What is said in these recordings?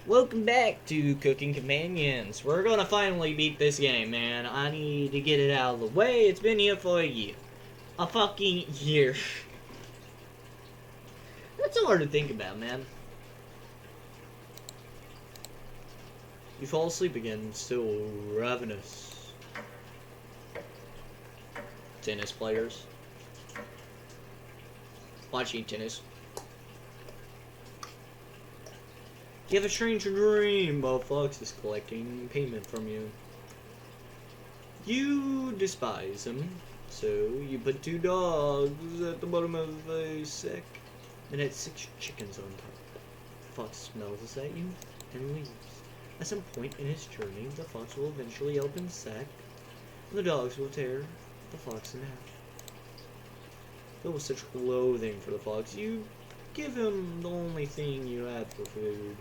Welcome back to Cooking Companions. We're gonna finally beat this game, man. I need to get it out of the way. It's been here for a year. A fucking year. That's hard to think about, man. You fall asleep again, still ravenous. Tennis players. Watching tennis. You have a strange dream. A fox is collecting payment from you. You despise him, so you put 2 dogs at the bottom of a sack and had 6 chickens on top. The fox smells at you and leaves. At some point in his journey, the fox will eventually open the sack, and the dogs will tear the fox in half. Filled with such loathing for the fox, you give him the only thing you have for food.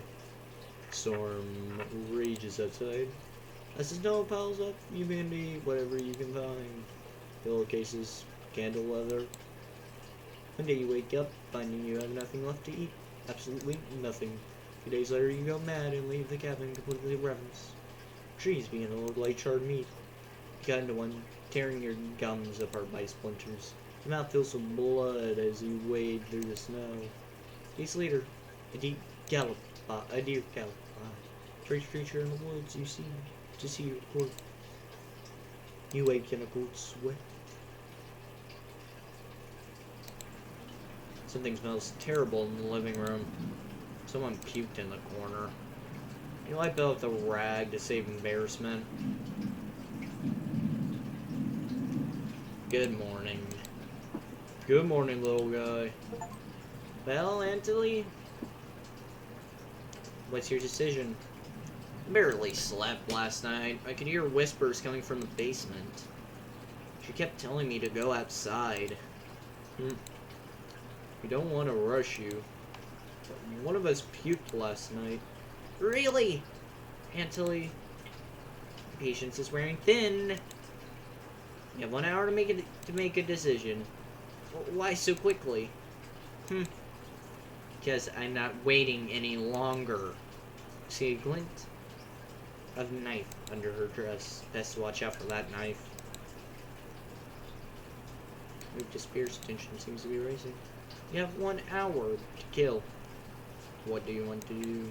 Storm rages outside. As the snow piles up, you begin to eat whatever you can find. Pillowcases, candle leather. One day you wake up, finding you have nothing left to eat. Absolutely nothing. A few days later, you go mad and leave the cabin completely ravenous. Trees begin to look like charred meat. You got into one, tearing your gums apart by splinters. Your mouth fills with blood as you wade through the snow. Days later, a deer galloped by. Strange creature in the woods you see to see your corpse. You wake in a cold sweat. Something smells terrible in the living room. Someone puked in the corner. You wipe out with a rag to save embarrassment. Good morning. Good morning, little guy. Well, Anthony, what's your decision? I barely slept last night. I could hear whispers coming from the basement. She kept telling me to go outside. We don't want to rush you. But one of us puked last night. Really? Anthony, patience is wearing thin. You have 1 hour to make a decision. Why so quickly? Because I'm not waiting any longer. See a glint of knife under her dress. Best to watch out for that knife. Move disappears. Tension seems to be rising. You have 1 hour to kill. What do you want to do?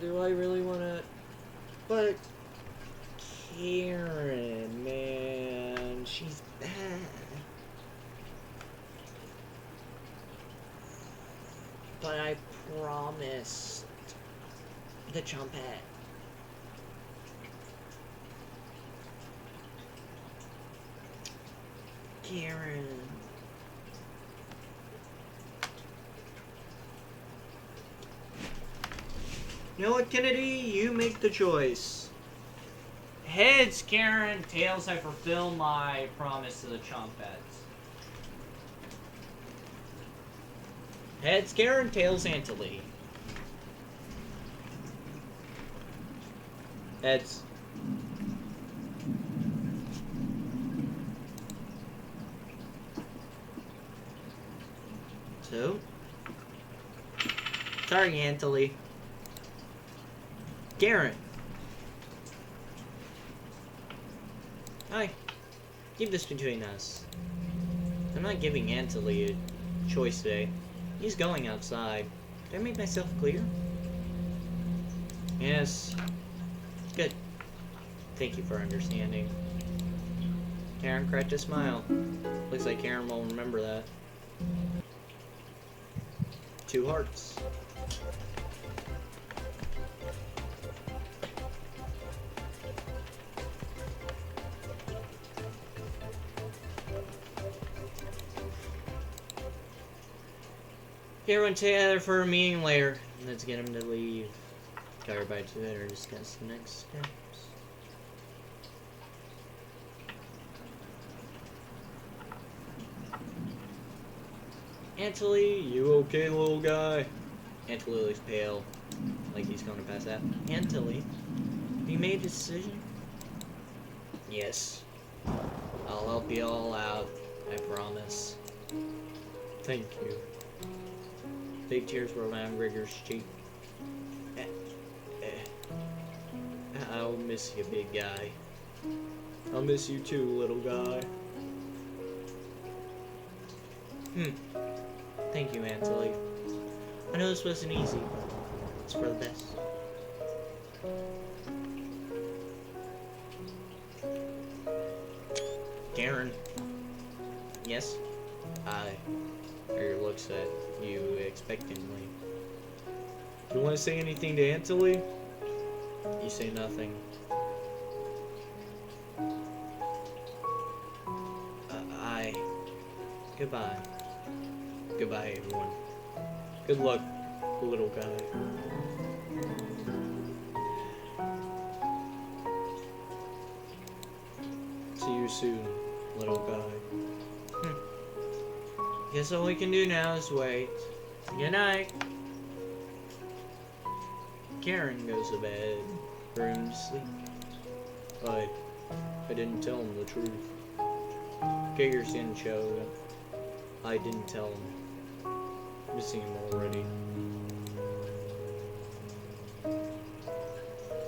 Do I really want to? But Karen, man, she's bad. But I promised the trumpet. Karen. You know what, Kennedy? You make the choice. Heads, Karen. Tails, I fulfill my promise to the Chompets. Heads, Karen. Tails, Antley. Heads. So? Sorry, Antley. Garen. Hi. Keep this between us. I'm not giving Antley a choice today. He's going outside. Did I make myself clear? Yes. Good. Thank you for understanding. Karen cracked a smile. Looks like Karen will remember that. 2 hearts. Everyone together for a meeting later. Let's get him to leave. Got everybody together to discuss the next steps. Antley, you okay, little guy? Antley looks pale, like he's going to pass out. Antley, have you made a decision? Yes. I'll help you all out, I promise. Thank you. Big tears roll down Gregor's cheek. I'll miss you, big guy. I'll miss you too, little guy. Thank you, Ansley. I know this wasn't easy. It's for the best. Karen. Yes? Gregor looks at you expectantly. You want to say anything to Ansley? You say nothing. Goodbye. Goodbye, everyone. Good luck, little guy. See you soon, little guy. Guess all we can do now is wait. Good night. Karen goes to bed, Broom to sleep. I didn't tell him the truth. Gregor's didn't show. I didn't tell him. Missing him already.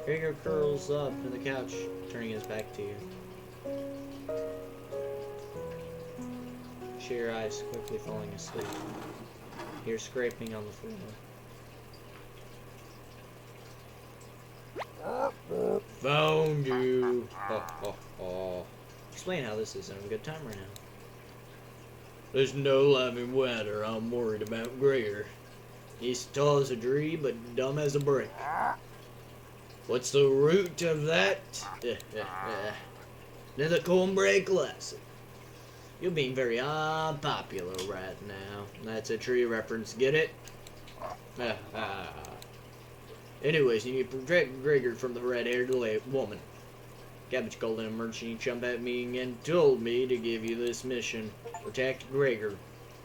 Gregor curls up in the couch, turning his back to you. Shut your eyes, quickly falling asleep. You're scraping on the floor. Found you! Explain how this isn't a good time right now. There's no living matter. I'm worried about Gregor. He's tall as a tree, but dumb as a brick. What's the root of that? Another cornbread classic. You're being very unpopular right now. That's a tree reference, get it? Anyways, you need to protect Gregor from the red-haired woman. Cabbage Golden emergency jumped at me and told me to give you this mission. Protect Gregor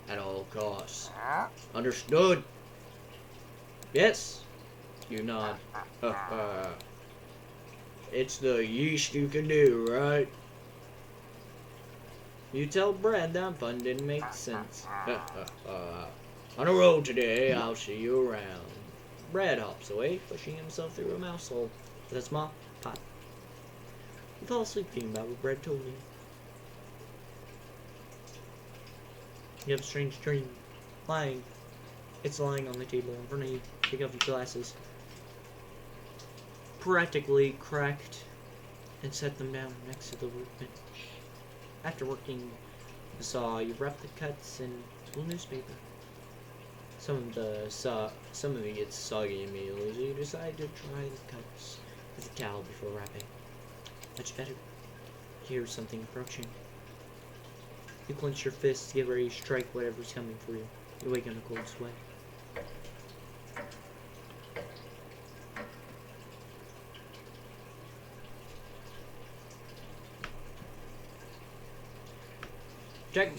at all costs. Understood? Yes? You nod. It's the least you can do, right? You tell Brad that fun didn't make sense. On a roll today, I'll see you around. Brad hops away, pushing himself through a mouse hole with a small pot. You fall asleep thinking about what Brad told you. You have a strange dream. Lying. It's lying on the table in front of you. Pick up your glasses. Practically cracked and set them down next to the workbench. After working the saw, you wrap the cuts in blue newspaper. Some of it gets soggy immediately, so you decide to try the cuts with a towel before wrapping. Much better. Here's something approaching. You clench your fists, get ready to strike whatever's coming for you. You wake in a cold sweat. Check.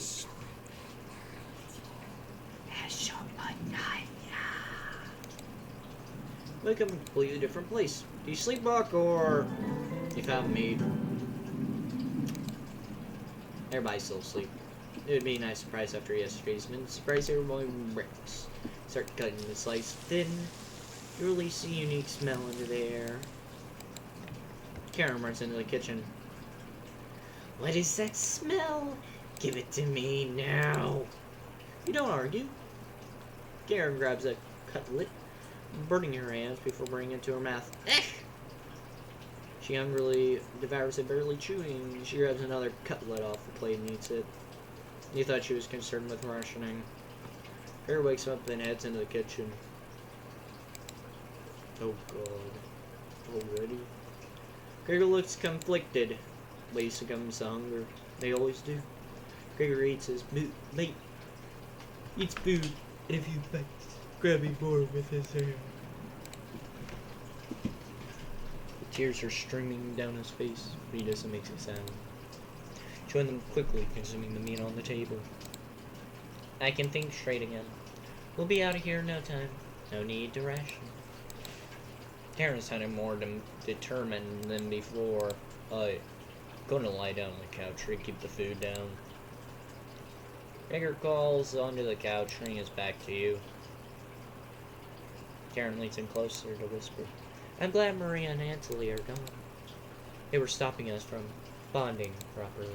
Wake up in a completely different place. Do you sleepwalk or you found me? Everybody's still asleep. It would be a nice surprise after yesterday's minute. Surprise everybody with breakfast. Start cutting the slice thin. You release a unique smell into the air. Karen runs into the kitchen. What is that smell? Give it to me now. You don't argue. Karen grabs a cutlet, burning her hands before bringing it to her mouth. She hungrily devours it, barely chewing. She grabs another cutlet off the plate and eats it. You thought she was concerned with rationing. Gregor wakes up and heads into the kitchen. Oh god. Already? Gregor looks conflicted. Lady succumbs to hunger. They always do. Gregor eats his meat. Eats food in a few bites, grabbing more with his hand. Tears are streaming down his face, but he doesn't make a sound. Join them quickly, consuming the meat on the table. I can think straight again. We'll be out of here in no time. No need to ration. Karen sounded more determined than before. going to lie down on the couch to keep the food down. Gregor calls onto the couch, turning his back to you. Karen leans in closer to whisper, I'm glad Maria and Anthony are gone. They were stopping us from bonding properly.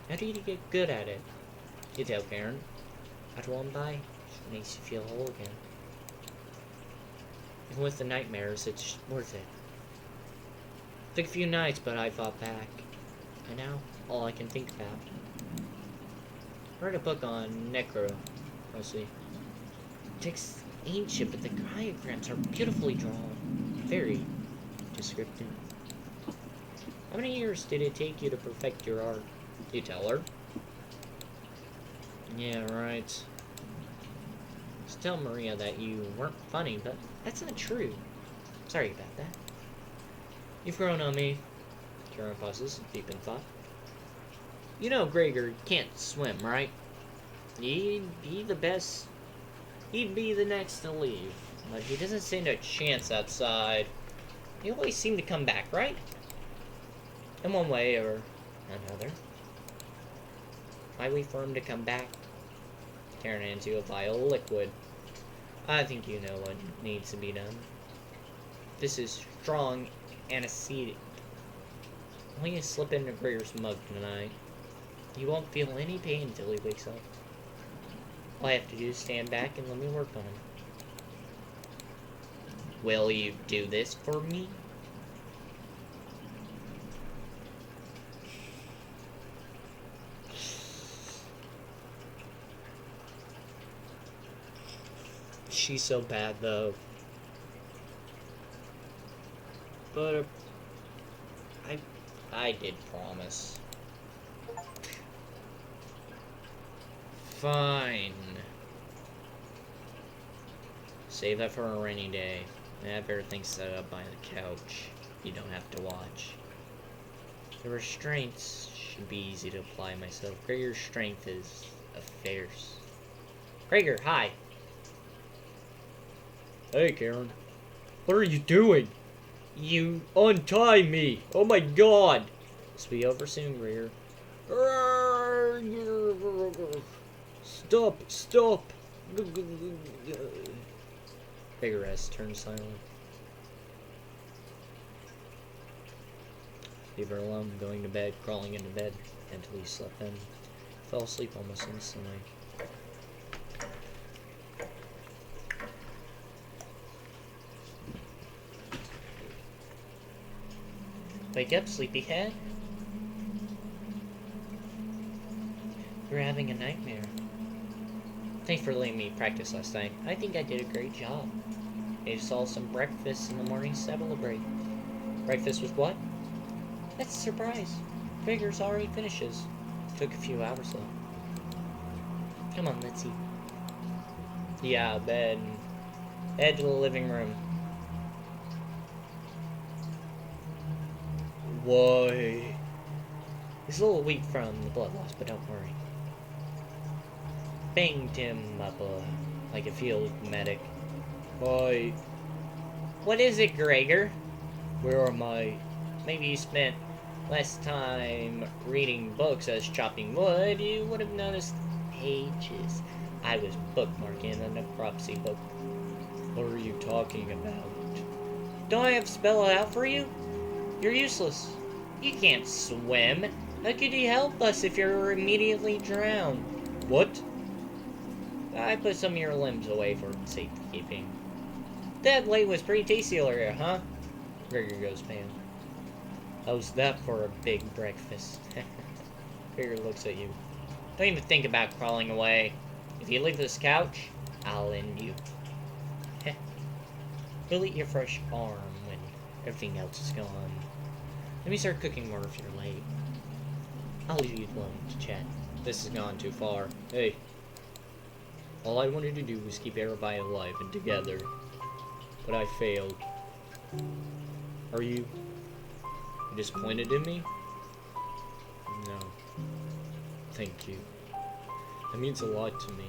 How do you get good at it? You tell Karen. At one bite, it makes you feel whole again. Even with the nightmares, it's worth it. Took a few nights, but I fought back. And now, all I can think about. I read a book on necro, mostly. Text's ancient, but the diagrams are beautifully drawn. Very descriptive. How many years did it take you to perfect your art? You tell her. Yeah, right. Just tell Maria that you weren't funny, but that's not true. Sorry about that. You've grown on me. Karen pauses, deep in thought. You know Gregor can't swim, right? He'd be the best. He'd be the next to leave. But he doesn't stand a chance outside. He always seemed to come back, right? In one way or another. Why wait for him to come back? Karen hands you a vial of liquid. I think you know what needs to be done. This is strong anesthetic. When you slip into Gregor's mug tonight, you won't feel any pain until he wakes up. All I have to do is stand back and let me work on him. Will you do this for me? She's so bad, though. But I did promise. Fine. Save that for a rainy day. I have everything set up by the couch. You don't have to watch. The restraints should be easy to apply myself. Gregor's strength is fierce. Gregor, hi. Hey, Karen. What are you doing? You untie me! Oh my god! This will be over soon, Gregor. Stop! Stop! Gregor has turned silent. Leave her alone, going to bed, crawling into bed until he slept in. Fell asleep almost instantly. Wake up, sleepyhead. You're having a nightmare. Thanks for letting me practice last night. I think I did a great job. I saw some breakfast in the morning to celebrate. Breakfast with what? That's a surprise. Gregor's already finishes. Took a few hours though. Come on, let's eat. Yeah, bed. Head to the living room. Why? He's a little weak from the blood loss, but don't worry. Banged him up like a field medic. Why? What is it, Gregor? Where am I? Maybe you spent less time reading books as chopping wood. You would have noticed pages. I was bookmarking a necropsy book. What are you talking about? Don't I have to spell it out for you? You're useless. You can't swim. How could you help us if you're immediately drowned? What? I put some of your limbs away for safekeeping. That lake was pretty tasty earlier, huh? Gregor goes pale. How's that for a big breakfast? Gregor looks at you. Don't even think about crawling away. If you leave this couch, I'll end you. You'll eat your fresh arm when everything else is gone. Let me start cooking more if you're late. I'll leave you alone to chat. This has gone too far. Hey. All I wanted to do was keep everybody alive and together. But I failed. Are you disappointed in me? No. Thank you. That means a lot to me.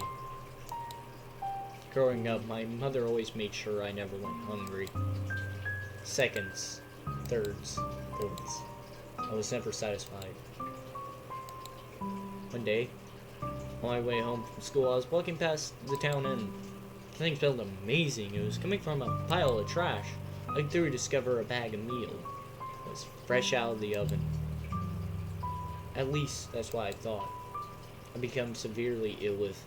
Growing up, my mother always made sure I never went hungry. Seconds. Thirds. Fourths. I was never satisfied. One day, on my way home from school, I was walking past the town inn. The thing smelled amazing. It was coming from a pile of trash. I looked through to discover a bag of meal. It was fresh out of the oven. At least, that's what I thought. I became severely ill with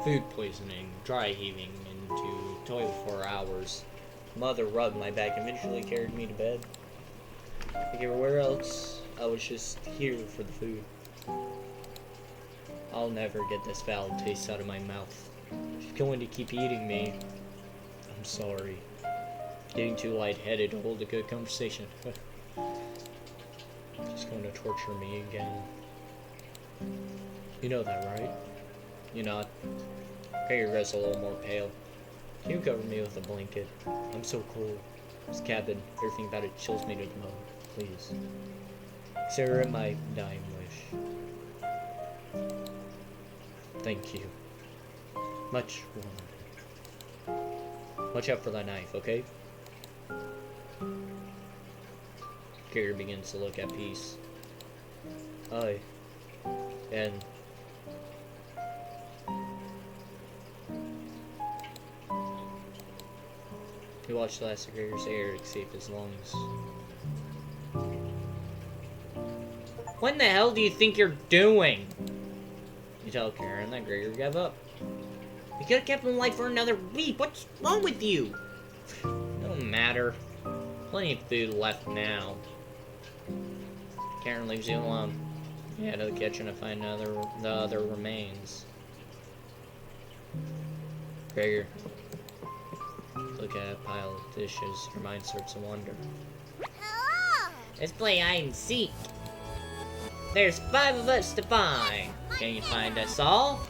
food poisoning, dry heaving, and to toil for hours. Mother rubbed my back and eventually carried me to bed. Like everywhere else, I was just here for the food. I'll never get this foul taste out of my mouth. She's going to keep eating me. I'm sorry. Getting too lightheaded to hold a good conversation. She's going to torture me again. You know that, right? You nod. Okay, your dress a little more pale. Can you cover me with a blanket? I'm so cold. This cabin, everything about it chills me to the bone. Please. Consider it my dying wish. Thank you. Much warmer. Watch out for that knife, okay? Carrier begins to look at Peace. Aye. And he watched the last Carrier's air escape his lungs. What in the hell do you think you're doing? You tell Karen that Gregor gave up. You could have kept him alive for another week. What's wrong with you? Don't matter. Plenty of food left now. Karen leaves you alone. You head to the kitchen to find the other remains. Gregor. Look at a pile of dishes. Your mind starts to wander. Let's play hide and seek. There's 5 of us to find. Can you find us all?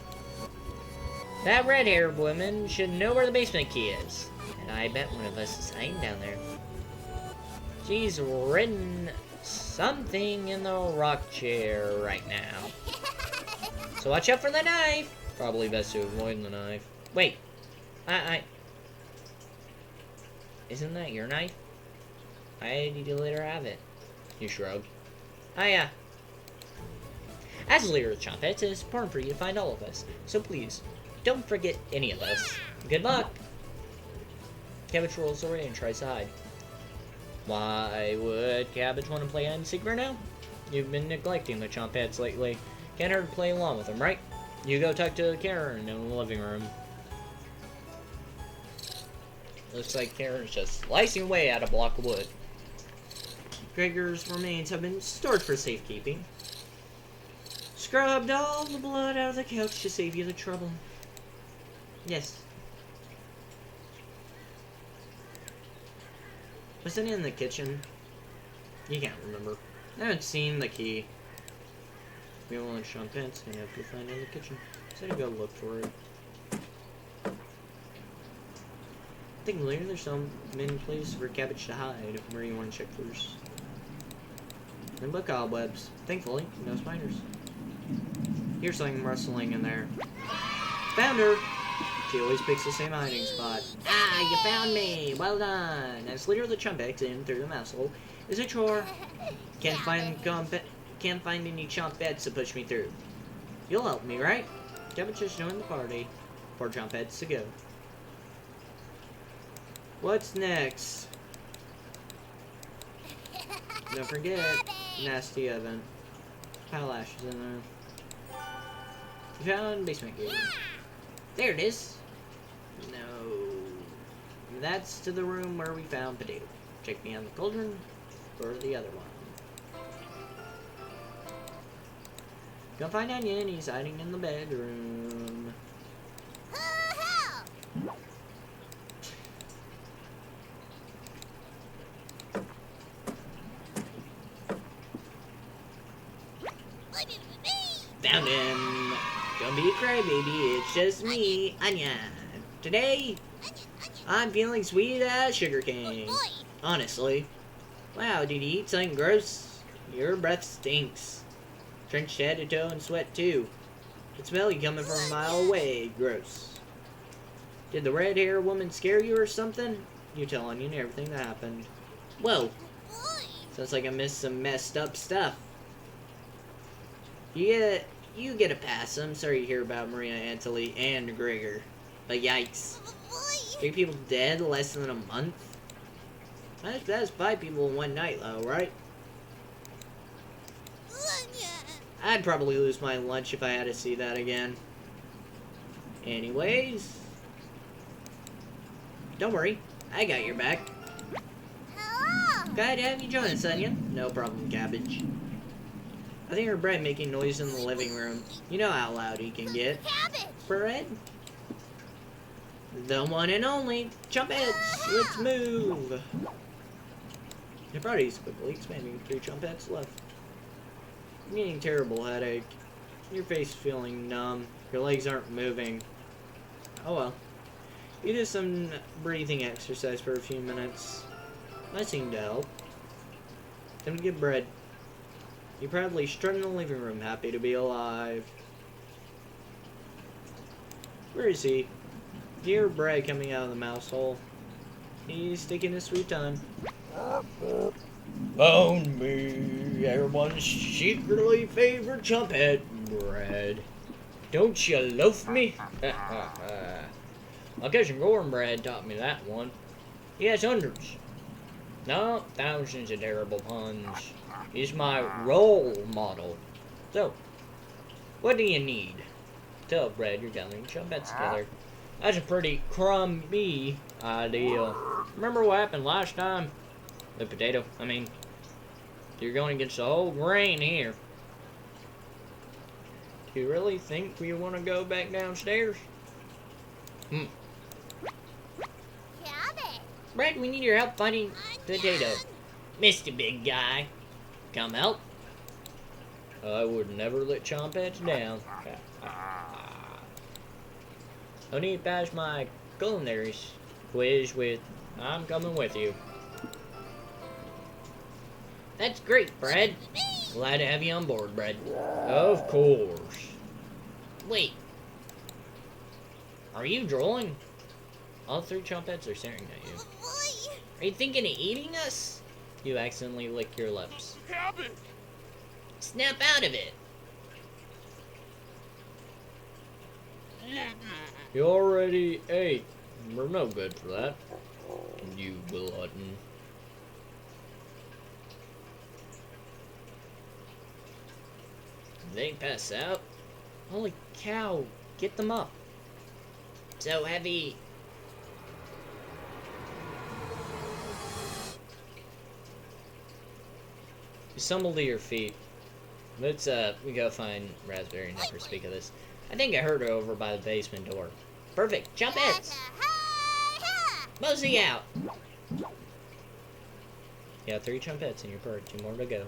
That red-haired woman should know where the basement key is. And I bet one of us is hiding down there. She's written something in the rock chair right now. So watch out for the knife. Probably best to avoid the knife. Wait. Isn't that your knife? Why did you let her have it? You shrugged. Oh yeah. As a leader of the Chompettes, it is important for you to find all of us. So please, don't forget any of us. Good luck! Cabbage rolls away and tries to hide. Why would Cabbage want to play hide and seek right now? You've been neglecting the Chompettes lately. Can't hurt to play along with them, right? You go talk to Karen in the living room. Looks like Karen's just slicing away at a block of wood. Gregor's remains have been stored for safekeeping. Scrubbed all the blood out of the couch to save you the trouble. Yes. Was it in the kitchen? You can't remember. I haven't seen the key. We don't want to jump in, it's gonna have to find it in the kitchen. So I go look for it. I think later there's some many places for Cabbage to hide. Where you want to check first? And look, cobwebs. Thankfully, no spiders. Here's something rustling in there. Found her! She always picks the same hiding spot. Ah, you found me! Well done! As leader of the Chompettes in through the mouse hole is a chore. Can't find any Chompettes to push me through. You'll help me, right? Cabbage just joined the party. 4 Chompettes to go. What's next? Don't forget, nasty oven. Pile ashes in there. You found basement key. There it is. No. That's to the room where we found Potato. Check me on the cauldron for the other one. Go find Onion, he's hiding in the bedroom. Found him! Don't be a crybaby, it's just me, Anya. Today, I'm feeling sweet as sugarcane. Honestly. Wow, did you eat something gross? Your breath stinks. Drenched head to toe and sweat too. Can smell you coming from a mile away. Gross. Did the red-haired woman scare you or something? You tell Onion everything that happened. Whoa. Sounds like I missed some messed up stuff. You get a pass. I'm sorry to hear about Maria Antley and Gregor. But yikes. 3 people dead in less than a month? That's 5 people in one night, though, right? I'd probably lose my lunch if I had to see that again. Anyways. Don't worry. I got your back. Glad to have you join us, Onion. No problem, Cabbage. I think I heard Brad making noise in the living room. You know how loud he can get. Brad? The one and only. Chumpets! Let's move! The party's quickly expanding. 3 Chumpets left. You're getting a terrible headache. Your face feeling numb. Your legs aren't moving. Oh well. You do some breathing exercise for a few minutes. That seemed to help. Time to get bread. You proudly strut in the living room, happy to be alive. Where is he? You hear Brad coming out of the mouse hole. He's taking his sweet time. Bone me, everyone's secretly favorite Chumpet, Brad. Don't you loaf me? My cousin Gordon Brad taught me that one. He has hundreds. No, thousands of terrible puns. He's my role model. So, what do you need? Tell Brad you're gathering Chumpets together. That's a pretty crummy idea. Remember what happened last time? The potato, I mean. You're going against the whole grain here. Do you really think we want to go back downstairs? Brad, we need your help finding the potato. Mr. Big Guy. Come help. I would never let Chumpets down. I need to pass my culinary quiz with I'm coming with you. That's great, Brad. Glad to have you on board, Brad. Of course. Wait. Are you drooling? All 3 Chumpets are staring at you. Are you thinking of eating us? You accidentally lick your lips. Snap out of it. You already ate. We're no good for that. You glutton. They pass out? Holy cow, get them up. So heavy. You stumble to your feet. Let's, we go find Raspberry and never speak of this. I think I heard her over by the basement door. Perfect, Chumpets! Mosey out! Yeah, 3 Chumpets in your bird, 2 more to go.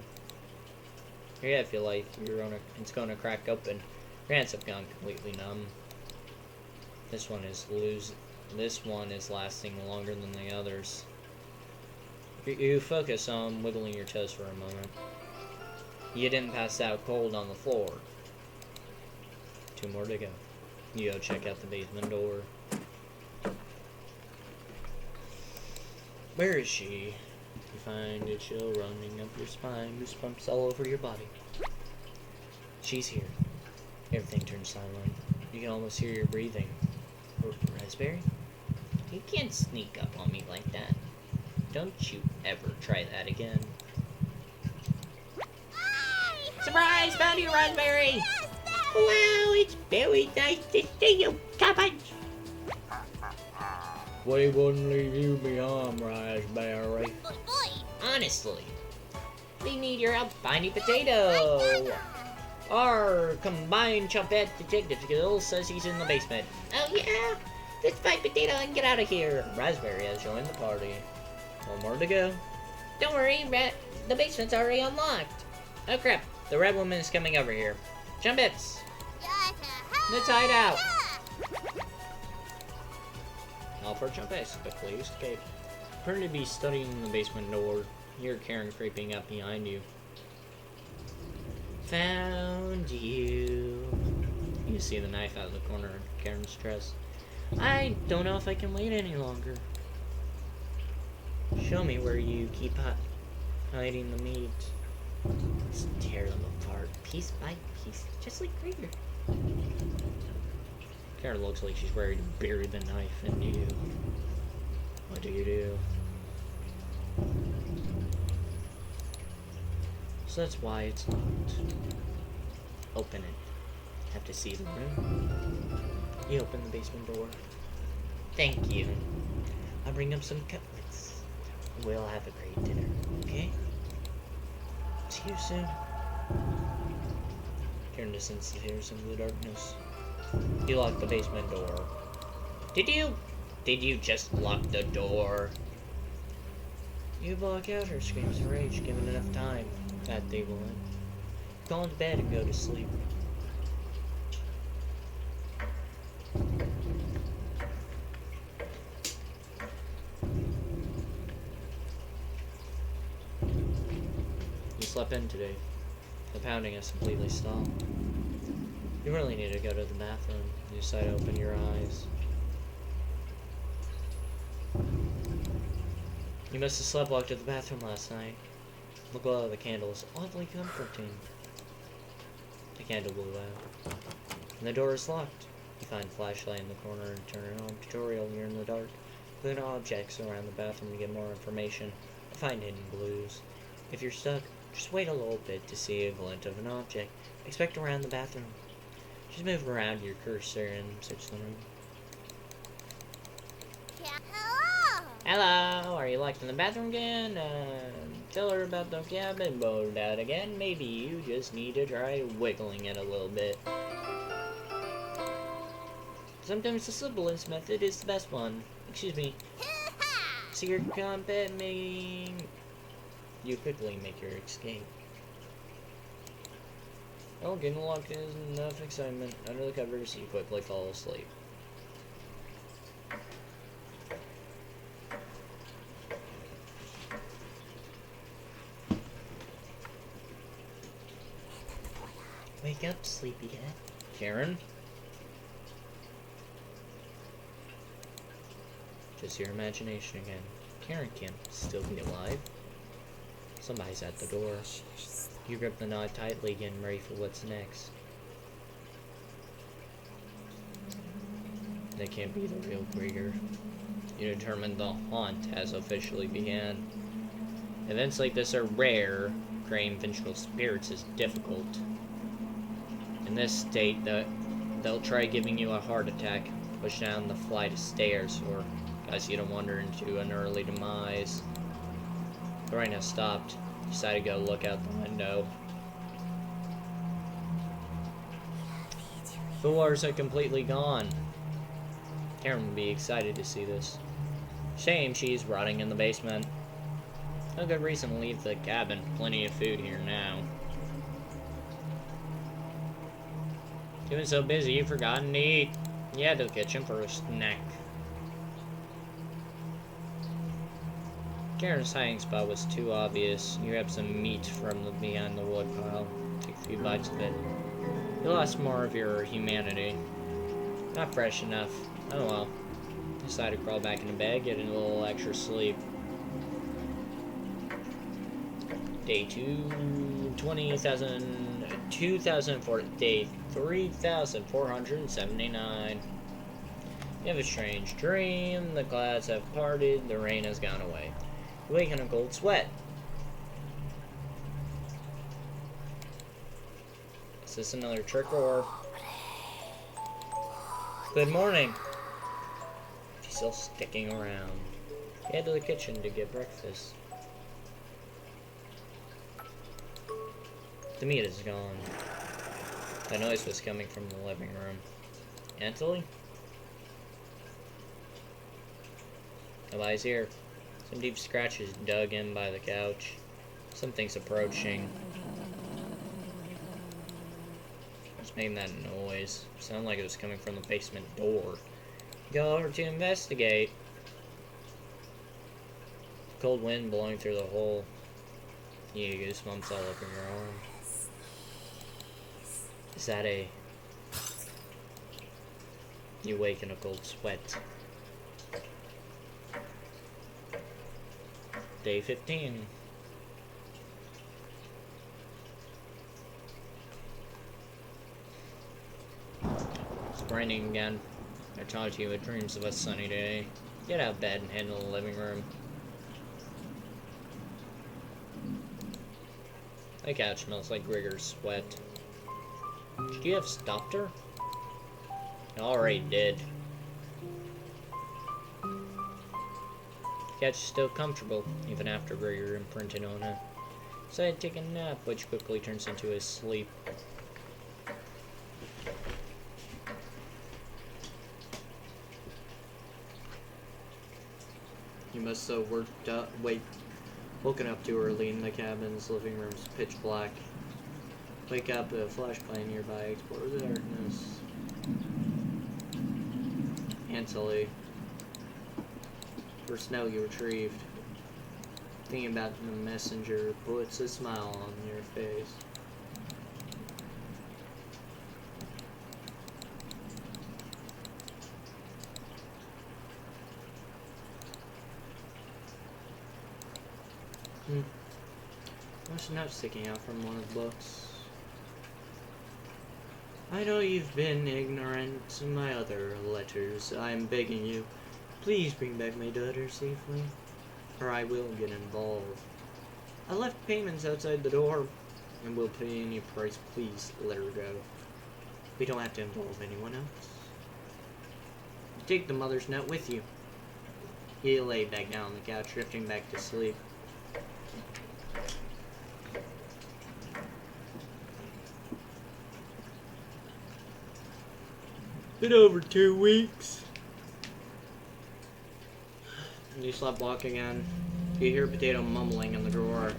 Yeah, I feel like it's gonna crack open. Your hands have gone completely numb. This one is lasting longer than the others. You focus on wiggling your toes for a moment. You didn't pass out cold on the floor. 2 more to go. You go check out the basement door. Where is she? You find a chill running up your spine, goosebumps all over your body. She's here. Everything turns silent. You can almost hear your breathing. Raspberry? You can't sneak up on me like that. Don't you ever try that again. Surprise! Found you, Raspberry! Wow, it's very nice to see you, Cabbage! We wouldn't leave you behind, Raspberry. Honestly, we need your help finding potato. Our combined Chumpet detective skills says he's in the basement. Oh yeah? Let's find potato and get out of here. Raspberry has joined the party. 1 more to go. Don't worry, the basement's already unlocked. Oh crap, the red woman is coming over here. Chumpets! Let's hide out. All 4 Chumpets quickly escape. Appearing to be studying the basement door. You hear Karen creeping up behind you. Found you. You see the knife out of the corner of Karen's dress. I don't know if I can wait any longer. Show me where you keep hiding the meat. Let's tear them apart, piece by piece, just like Krieger. Karen looks like she's ready to bury the knife into you. What do you do? So that's why it's locked. Open it. Have to see the room. You open the basement door. Thank you. I'll bring up some cutlets. We'll have a great dinner, okay? See you soon. Karen descends the stairs into the darkness. You lock the basement door. Did you just lock the door? You block out her screams of rage, given enough time. That they will end. Go into bed and go to sleep. You slept in today. The pounding has completely stopped. You really need to go to the bathroom. You decide to open your eyes. You must have slept walked to the bathroom last night. The glow of the candle is oddly comforting. The candle blew out. And the door is locked. You find a flashlight in the corner and turn it on. Tutorial, you're in the dark. Look at objects around the bathroom to get more information. Or find hidden clues. If you're stuck, just wait a little bit to see a glint of an object. Expect around the bathroom. Just move around your cursor and search the room. Hello, are you locked in the bathroom again? Tell her about the cabin bolt out again. Maybe you just need to try wiggling it a little bit. Sometimes the simplest method is the best one. Excuse me. Secret combat making... You quickly make your escape. Well, getting locked is enough excitement. Under the covers, you quickly fall asleep. Wake up, sleepyhead. Karen? Just your imagination again. Karen can't still be alive. Somebody's at the door. You grip the knot tightly, getting ready for what's next. That can't be the real Krieger. You determine the haunt has officially began. Events like this are rare. Praying vengeful spirits is difficult. In this state, they'll try giving you a heart attack, push down the flight of stairs, or cause you to wander into an early demise. The rain has stopped. Decide to go look out the window. The waters are completely gone. Karen would be excited to see this. Shame she's rotting in the basement. No good reason to leave the cabin. Plenty of food here now. You've been so busy you've forgotten to eat. You head to the kitchen for a snack. Karen's hiding spot was too obvious. You grab some meat from behind the wood pile. Take a few bites of it. You lost more of your humanity. Not fresh enough. Oh well. Decide to crawl back into bed, get a little extra sleep. Day 2004, day 3479. You have a strange dream. The clouds have parted. The rain has gone away. You wake in a cold sweat. Is this another trick or... Good morning. She's still sticking around. You head to the kitchen to get breakfast. The meat is gone. The noise was coming from the living room. Anthony? Nobody's here. Some deep scratches dug in by the couch. Something's approaching. What's making that noise? Sounded like it was coming from the basement door. Go over to investigate. Cold wind blowing through the hole. You get goosebumps all over your arm. Is that a... You wake in a cold sweat. Day 15. grinding again. I talked to you with dreams of a sunny day. Get out of bed and head to the living room. The couch smells like Gregor's sweat. Should you have stopped her? I already did. The couch is still comfortable, even after Gregor imprinted on it. So I'd take a nap, which quickly turns into his sleep. You must have woken up too early in the cabin's living room's pitch black. Wake up, a flashlight nearby, explore the darkness. Antley. First note you retrieved. Thinking about the messenger puts a smile on your face. What's a note sticking out from one of the books? I know you've been ignorant to my other letters. I am begging you, please bring back my daughter safely, or I will get involved. I left payments outside the door, and will pay any price. Please let her go. We don't have to involve anyone else. Take the mother's note with you. He lay back down on the couch, drifting back to sleep. Been over 2 weeks. And you slept walking in. You hear Potato mumbling in the drawer.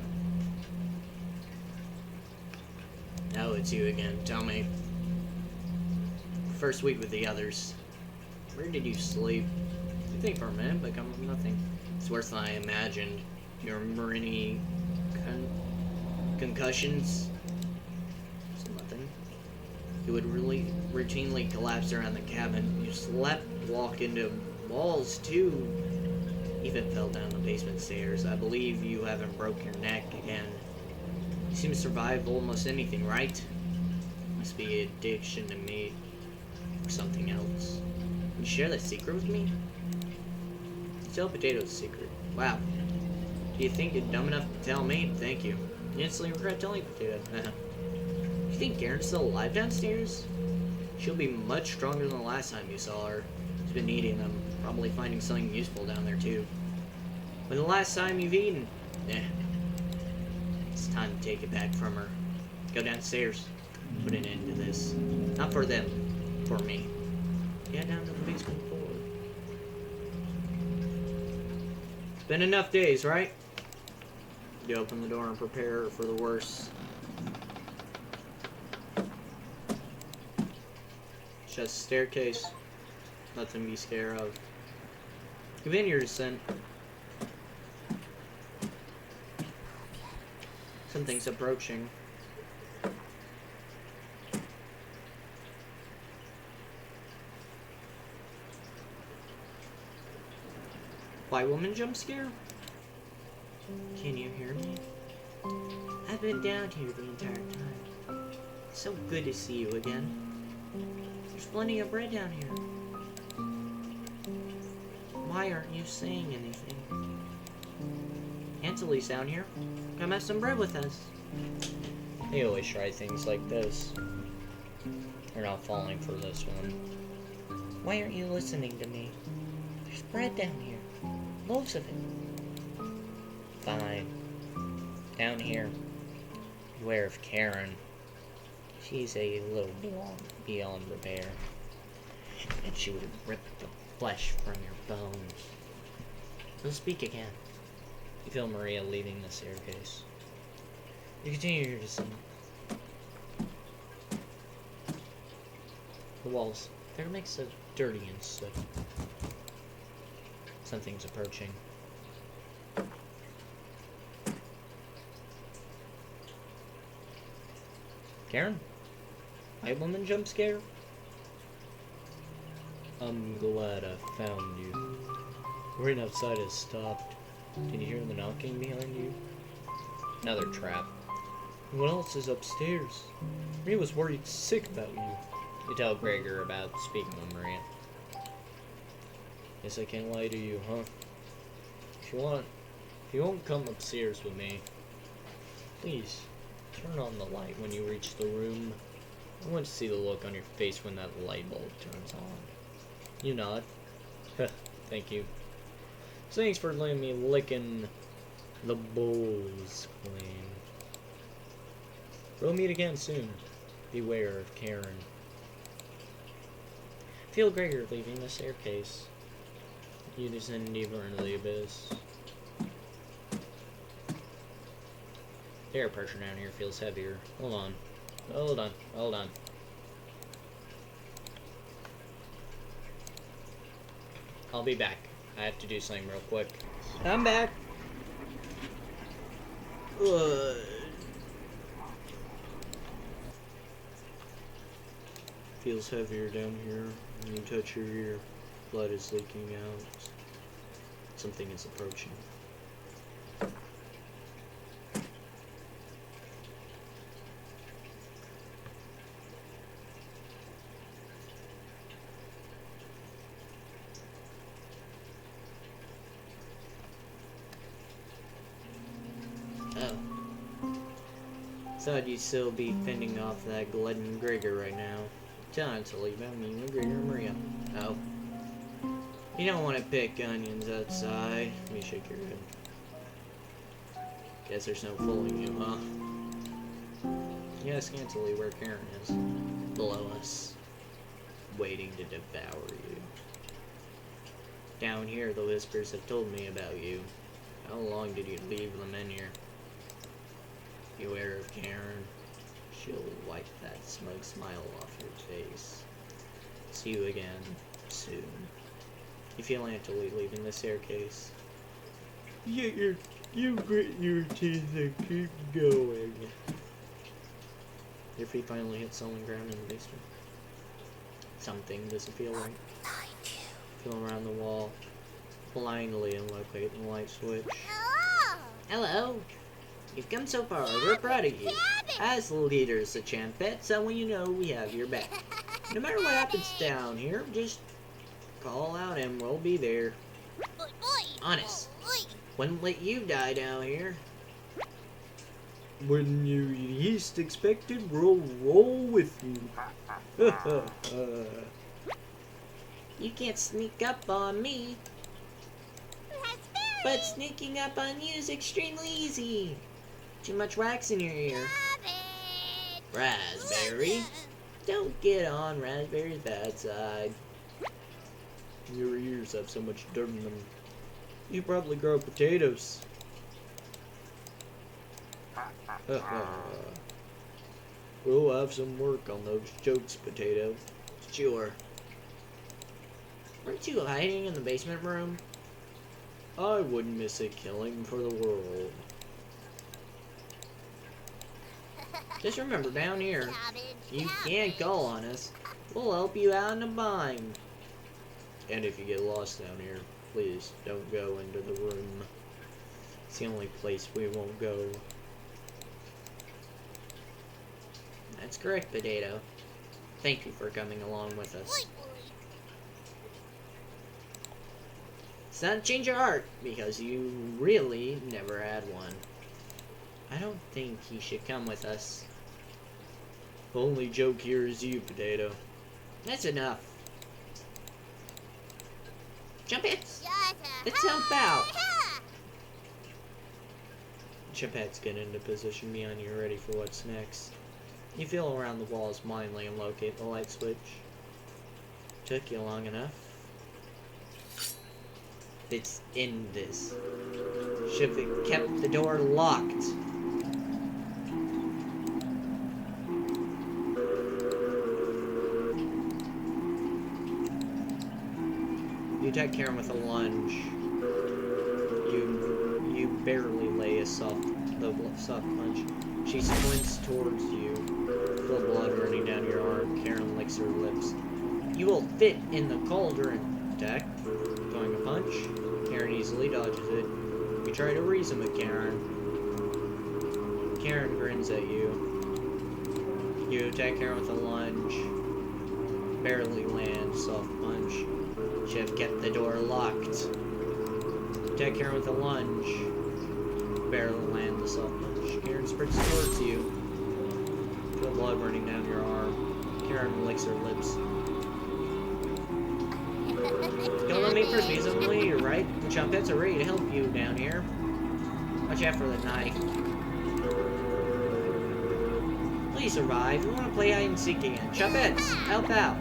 Oh, it's you again. Tell me. First week with the others. Where did you sleep? You think for a minute, but come with nothing. It's worse than I imagined. Do you remember any concussions? It's nothing. You would really routinely collapse around the cabin. You slept, walked into walls too. Even fell down the basement stairs. I believe you haven't broke your neck again. You seem to survive almost anything, right? Must be addiction to meat or something else. You share that secret with me? Tell Potato's secret. Wow. Do you think you're dumb enough to tell me? Thank you. You instantly regret telling Potato. You think Karen's still alive downstairs? She'll be much stronger than the last time you saw her. She's been eating them. Probably finding something useful down there too. When the last time you've eaten? It's time to take it back from her. Go downstairs. Put an end to this. Not for them. For me. Get down to the basement floor. It's been enough days, right? You open the door and prepare for the worst. It's just a staircase. Nothing to be scared of. Begin your descent. Something's approaching. White woman jump scare? Can you hear me? I've been down here the entire time. It's so good to see you again. There's plenty of bread down here. Why aren't you saying anything? Anthony's down here. Come have some bread with us. They always try things like this. They're not falling for this one. Why aren't you listening to me? There's bread down here. Loads of it. Fine. Down here. Beware of Karen. She's a little beyond repair. And she would rip the flesh from your bones. We'll speak again. You feel Maria leaving the staircase. You continue your descent. The walls, they're a mix of dirty and soot. Something's approaching. Karen? White woman jump scare? I'm glad I found you. The rain outside has stopped. Can you hear the knocking behind you? Another trap. What else is upstairs? Maria was worried sick about you. You tell Gregor about speaking with Maria. Guess I can't lie to you, huh? If you won't come upstairs with me, please turn on the light when you reach the room. I want to see the look on your face when that light bulb turns on. You nod. Thank you. Thanks for letting me licking the bowls clean. We'll meet again soon. Beware of Karen. Feel Gregor leaving the staircase. You descend deeper into the abyss. The air pressure down here feels heavier. Hold on. Hold on. Hold on. I'll be back. I have to do something real quick. I'm back. Feels heavier down here. When you touch your ear, blood is leaking out. Something is approaching. Oh. Thought you'd still be fending off that Glenn Gregor right now. Time to leave out me and Gregor and Maria. Oh. You don't want to pick onions outside. Let me shake your head. Guess there's no fooling you, huh? Yeah, scantily where Karen is. Below us. Waiting to devour you. Down here, the whispers have told me about you. How long did you leave them in here? Beware of Karen. She'll wipe that smug smile off your face. See you again soon. You feel anxiously leaving the staircase. You grit your teeth and keep going. Your feet finally hit solid ground in the basement. Something doesn't feel right. Feel around the wall, blindly and locate the light switch. Hello. You've come so far. We're proud of you. As the leaders of Champet, so you know we have your back. No matter what happens down here, just call out and we'll be there. Honest. Wouldn't let you die down here. When you least expected, we'll roll with you. You can't sneak up on me. But sneaking up on you is extremely easy. Too much wax in your ear. Raspberry? Don't get on Raspberry's bad side. Your ears have so much dirt in them. You probably grow potatoes. We'll have some work on those jokes, Potato. Sure. Weren't you hiding in the basement room? I wouldn't miss a killing for the world. Just remember, down here, you can't call on us. We'll help you out in a bind. And if you get lost down here, please don't go into the room. It's the only place we won't go. That's correct, Potato. Thank you for coming along with us. It's not a change of heart, because you really never had one. I don't think he should come with us. The only joke here is you, Potato. That's enough. Chumpets! Let's help out! Chumpets get into position behind you, ready for what's next. You feel around the walls blindly and locate the light switch. Took you long enough. It's in this. Should have kept the door locked. You attack Karen with a lunge. You barely lay a soft punch. She sprints towards you. Feel blood running down your arm. Karen licks her lips. You will fit in the cauldron. Attack. Throwing a punch. Karen easily dodges it. You try to reason with Karen. Karen grins at you. You attack Karen with a lunge. Barely land, soft punch. Should have kept the door locked. Attack Karen with a lunge. Barely land the soft punch. Karen sprints towards you. Feel blood running down your arm. Karen licks her lips. Don't let me first, reasonably, you're right. The Chumpettes are ready to help you down here. Watch out for the knife. Please survive. We want to play hide and seek again. Chumpettes, help out.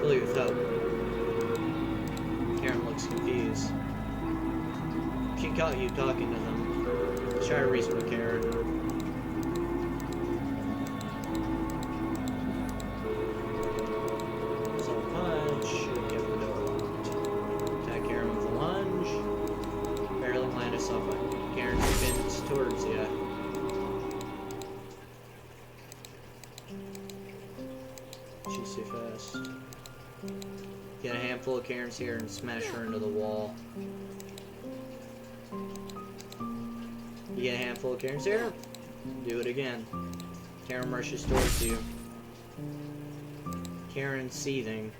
Fill you with hope. Karen looks confused. She caught you talking to them. Try to reason with Karen. So punch. Should get the door locked. Attack Karen with a lunge. Barely land a sofa. Karen spins towards you. She's too fast. Get a handful of Karen's hair and smash her into the wall. You get a handful of Karen's hair? Do it again. Karen rushes towards you. Karen's seething.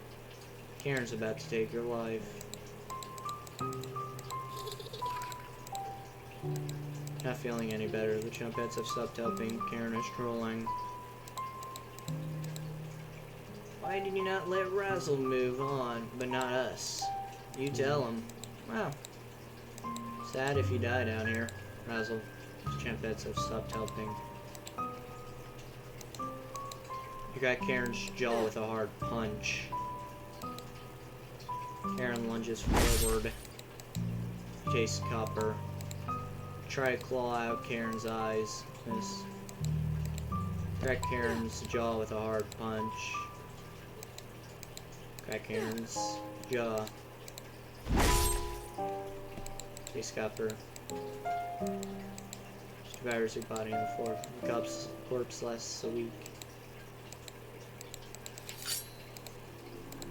Karen's about to take your life. Not feeling any better. The Chumpettes have stopped helping. Karen is trolling. Why did you not let Razzle move on, but not us? You tell him. Wow. Sad if you die down here. Razzle. Chumpettes have stopped helping. You got Karen's jaw with a hard punch. Karen lunges forward. Chase Copper. Try to claw out Karen's eyes. Miss. Crack Karen's jaw with a hard punch. Crack Karen's jaw. Chase Copper. Devours your body on the floor. The corpse lasts a week.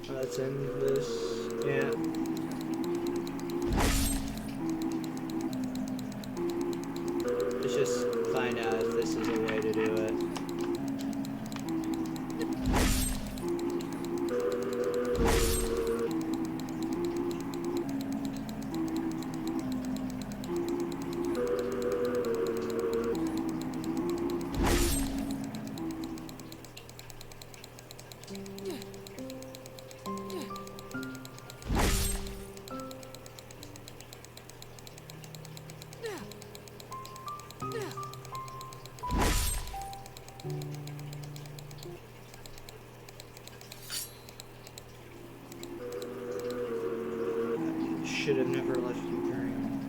Let's end this. Yeah. Let's just find out if this is a way to do it. Should have never left Ukraine.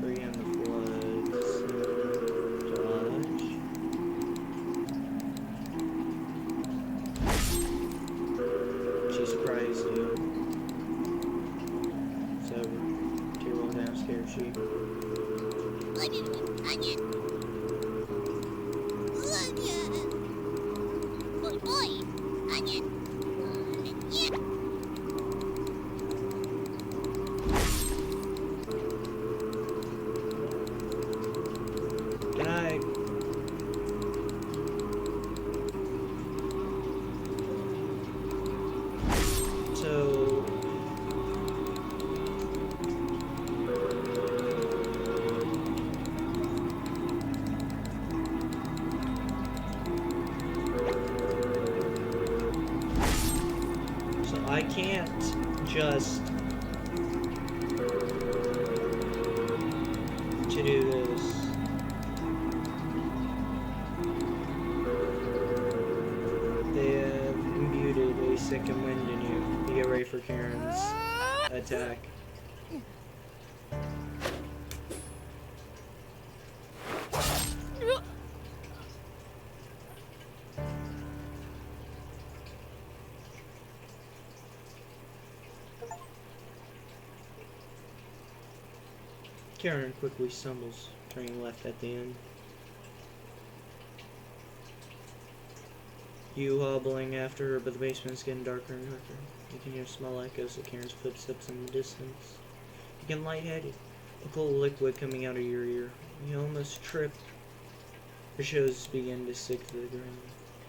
Free in the floods. Dodge. She surprised you. So, tear roll down, scared sheep. Can I? So I can't just to do this. They have imbued a second wind in you. You get ready for Karen's attack. Karen quickly stumbles, turning left at the end. You hobbling after her, but the basement's getting darker and darker. You can hear small echoes of Karen's footsteps in the distance. You get lightheaded. A cold liquid coming out of your ear. You almost trip. Your shoes begin to stick to the ground.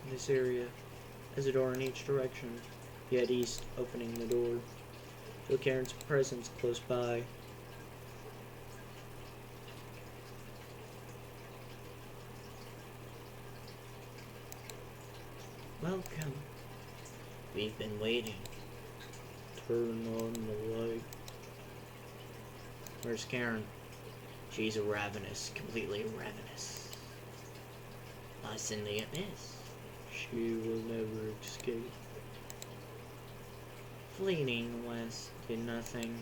In this area has a door in each direction. You head east, opening the door. Feel Karen's presence close by. Welcome. We've been waiting. Turn on the light. Where's Karen? She's completely ravenous. Lost in the abyss. She will never escape. Fleeing west did nothing.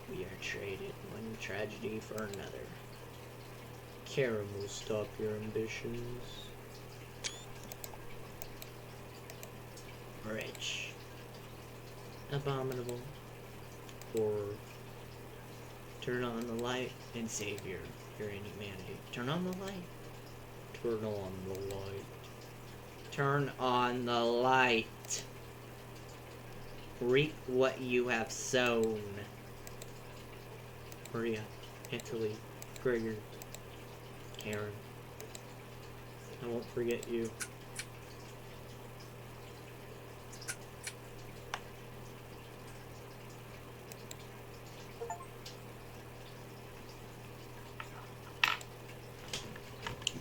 We are traded one tragedy for another. Karen will stop your ambitions. Rich. Abominable. Horror. Turn on the light and save your inhumanity. Turn on the light. Turn on the light. Turn on the light. Reap what you have sown. Maria, Italy, Gregor, Karen. I won't forget you.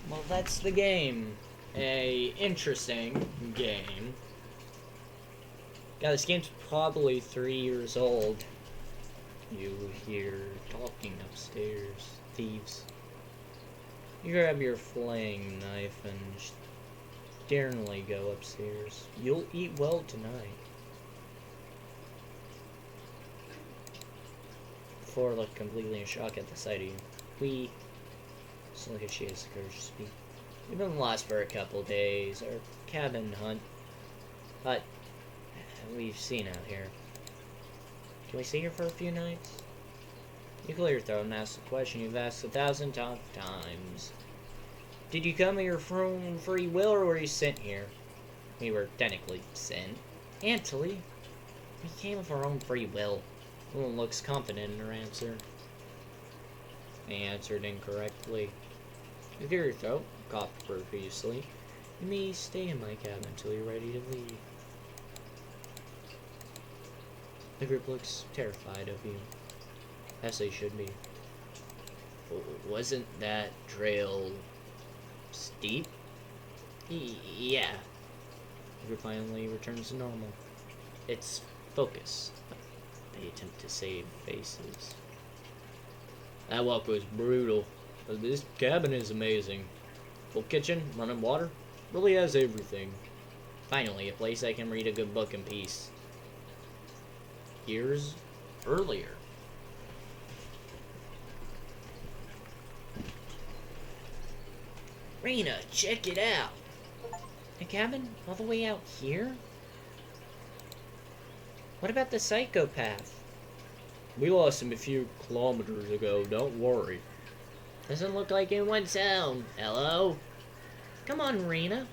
Well, that's the game. A interesting game. Yeah, this game's probably 3 years old. You hear talking upstairs. Thieves. You grab your flaying knife and daringly go upstairs. You'll eat well tonight. Flora looked completely in shock at the sight of you. We... So look at she has the courage to speak. We've been lost for a couple days. Our cabin hut we've seen out here. Can we stay here for a few nights? You clear your throat and ask the question you've asked 1,000 times. Did you come here from free will, or were you sent here? We were technically sent. Antony, we came of our own free will. The woman looks confident in her answer. They answered incorrectly. You clear your throat, coughed profusely. You may stay in my cabin until you're ready to leave. The group looks terrified of you, as they should be. Wasn't that trail steep? Yeah. The group finally returns to normal. It's focus. They attempt to save faces. That walk was brutal. But this cabin is amazing. Full kitchen, running water, really has everything. Finally, a place I can read a good book in peace. Years earlier. Rena, check it out. A cabin all the way out here? What about the psychopath? We lost him a few kilometers ago, don't worry. Doesn't look like it went down. Hello? Come on, Rena.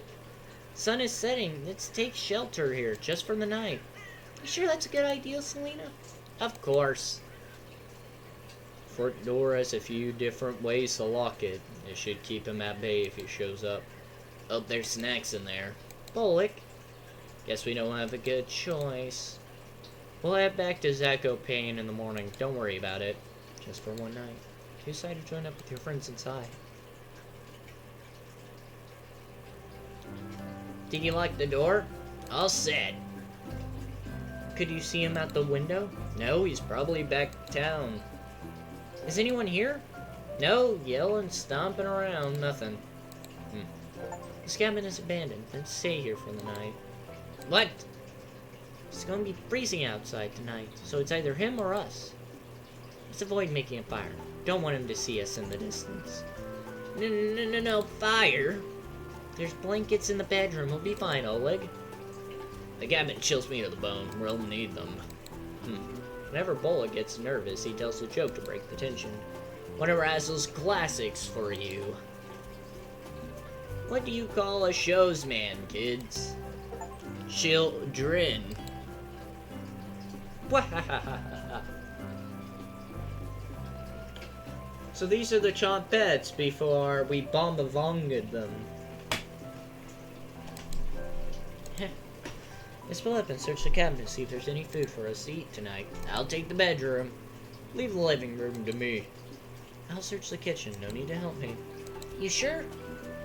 Sun is setting. Let's take shelter here just for the night. You sure that's a good idea, Selena? Of course. Front door has a few different ways to lock it. It should keep him at bay if he shows up. Oh, there's snacks in there. Bullock. Guess we don't have a good choice. We'll head back to Zakopane in the morning. Don't worry about it. Just for one night. You decide to join up with your friends inside. Did you lock the door? All set. Could you see him out the window? No, he's probably back town. Is anyone here? No, yelling, stomping around, nothing. This cabin is abandoned. Let's stay here for the night. What? It's going to be freezing outside tonight, so it's either him or us. Let's avoid making a fire. Don't want him to see us in the distance. No, fire. There's blankets in the bedroom. We'll be fine, Oleg. The cabin chills me to the bone. We'll need them. Whenever Bullock gets nervous, he tells a joke to break the tension. One of Razzle's classics for you. What do you call a show's man, kids? Children. So these are the chompettes before we bombavonged them. Let's pull up and search the cabinet to see if there's any food for us to eat tonight. I'll take the bedroom. Leave the living room to me. I'll search the kitchen. No need to help me. You sure?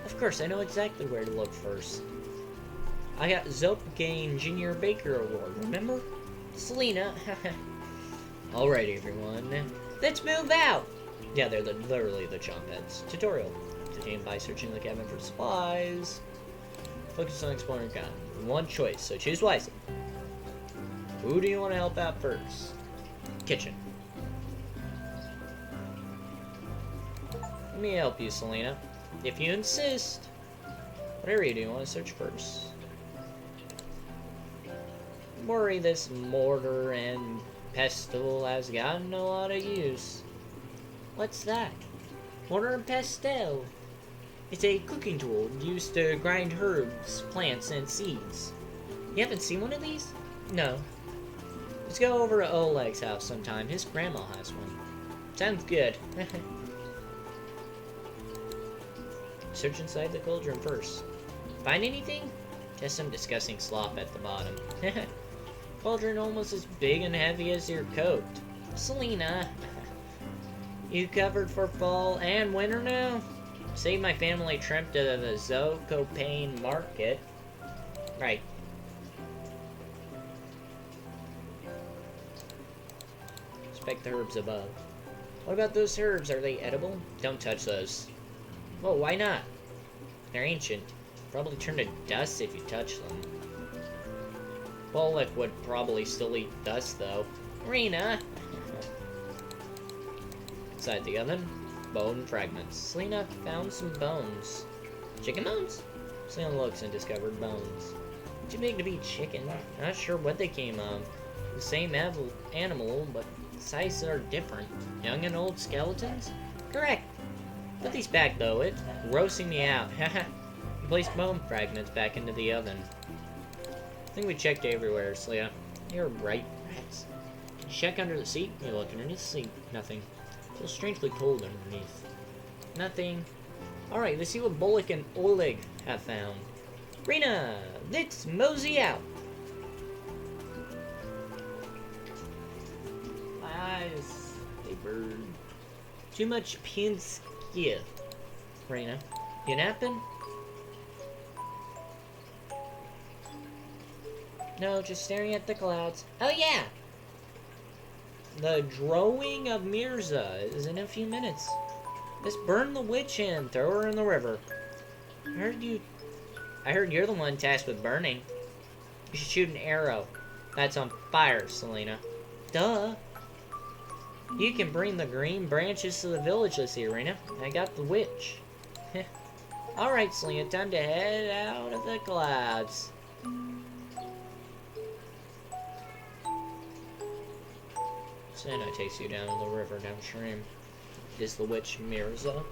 Of course, I know exactly where to look first. I got Zopgain Junior Baker Award, remember? Selena. Alright, everyone. Let's move out! Yeah, they're literally the chompettes. Tutorial. Obtained by searching the cabin for supplies. Focus on exploring the cabin. One choice, so choose wisely. Who do you want to help out first? Kitchen. Let me help you, Selena. If you insist. What area do you want to search first? Worry this mortar and pestle has gotten a lot of use. What's that? Mortar and pestle. It's a cooking tool used to grind herbs, plants, and seeds. You haven't seen one of these? No. Let's go over to Oleg's house sometime. His grandma has one. Sounds good. Search inside the cauldron first. Find anything? Just some disgusting slop at the bottom. Cauldron almost as big and heavy as your coat. Selena. You covered for fall and winter now? Saved my family trip to the Zocopane market. Right. Inspect the herbs above. What about those herbs? Are they edible? Don't touch those. Well, why not? They're ancient. Probably turn to dust if you touch them. Bolek would probably still eat dust, though. Rena! Inside the oven. Bone fragments. Selena found some bones. Chicken bones? Selena looks and discovered bones. Too big to be chicken. Not sure what they came of. The same animal, but sizes are different. Young and old skeletons? Correct. Put these back though, it's grossing me out. Haha. Place bone fragments back into the oven. I think we checked everywhere, Selena. You're right, rats. Check under the seat. You look underneath the seat. Nothing. Feels strangely cold underneath. Nothing. Alright, let's see what Bolek and Oleg have found. Rena, let's mosey out. My eyes. Hey, bird. Too much pinsky. Rena, you napping? No, just staring at the clouds. Oh yeah! The drawing of Mirza is in a few minutes. Let's burn the witch and throw her in the river. I heard you're the one tasked with burning. You should shoot an arrow. That's on fire, Selena. Duh. You can bring the green branches to the village this year, Rena. I got the witch. Alright, Selena, time to head out of the clouds. Santa takes you down to the river downstream. Is the witch Mirza,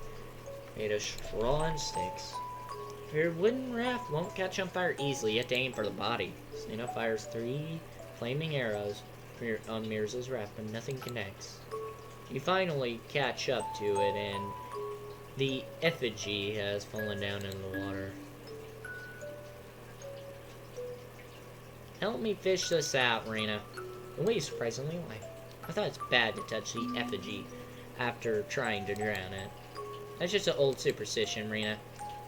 made of straw and sticks. Your wooden raft won't catch on fire easily. You have to aim for the body. Selena fires 3 flaming arrows on Mirza's raft, but nothing connects. You finally catch up to it, and the effigy has fallen down in the water. Help me fish this out, Rena. The way is surprisingly light. I thought it's bad to touch the effigy after trying to drown it. That's just an old superstition, Rena.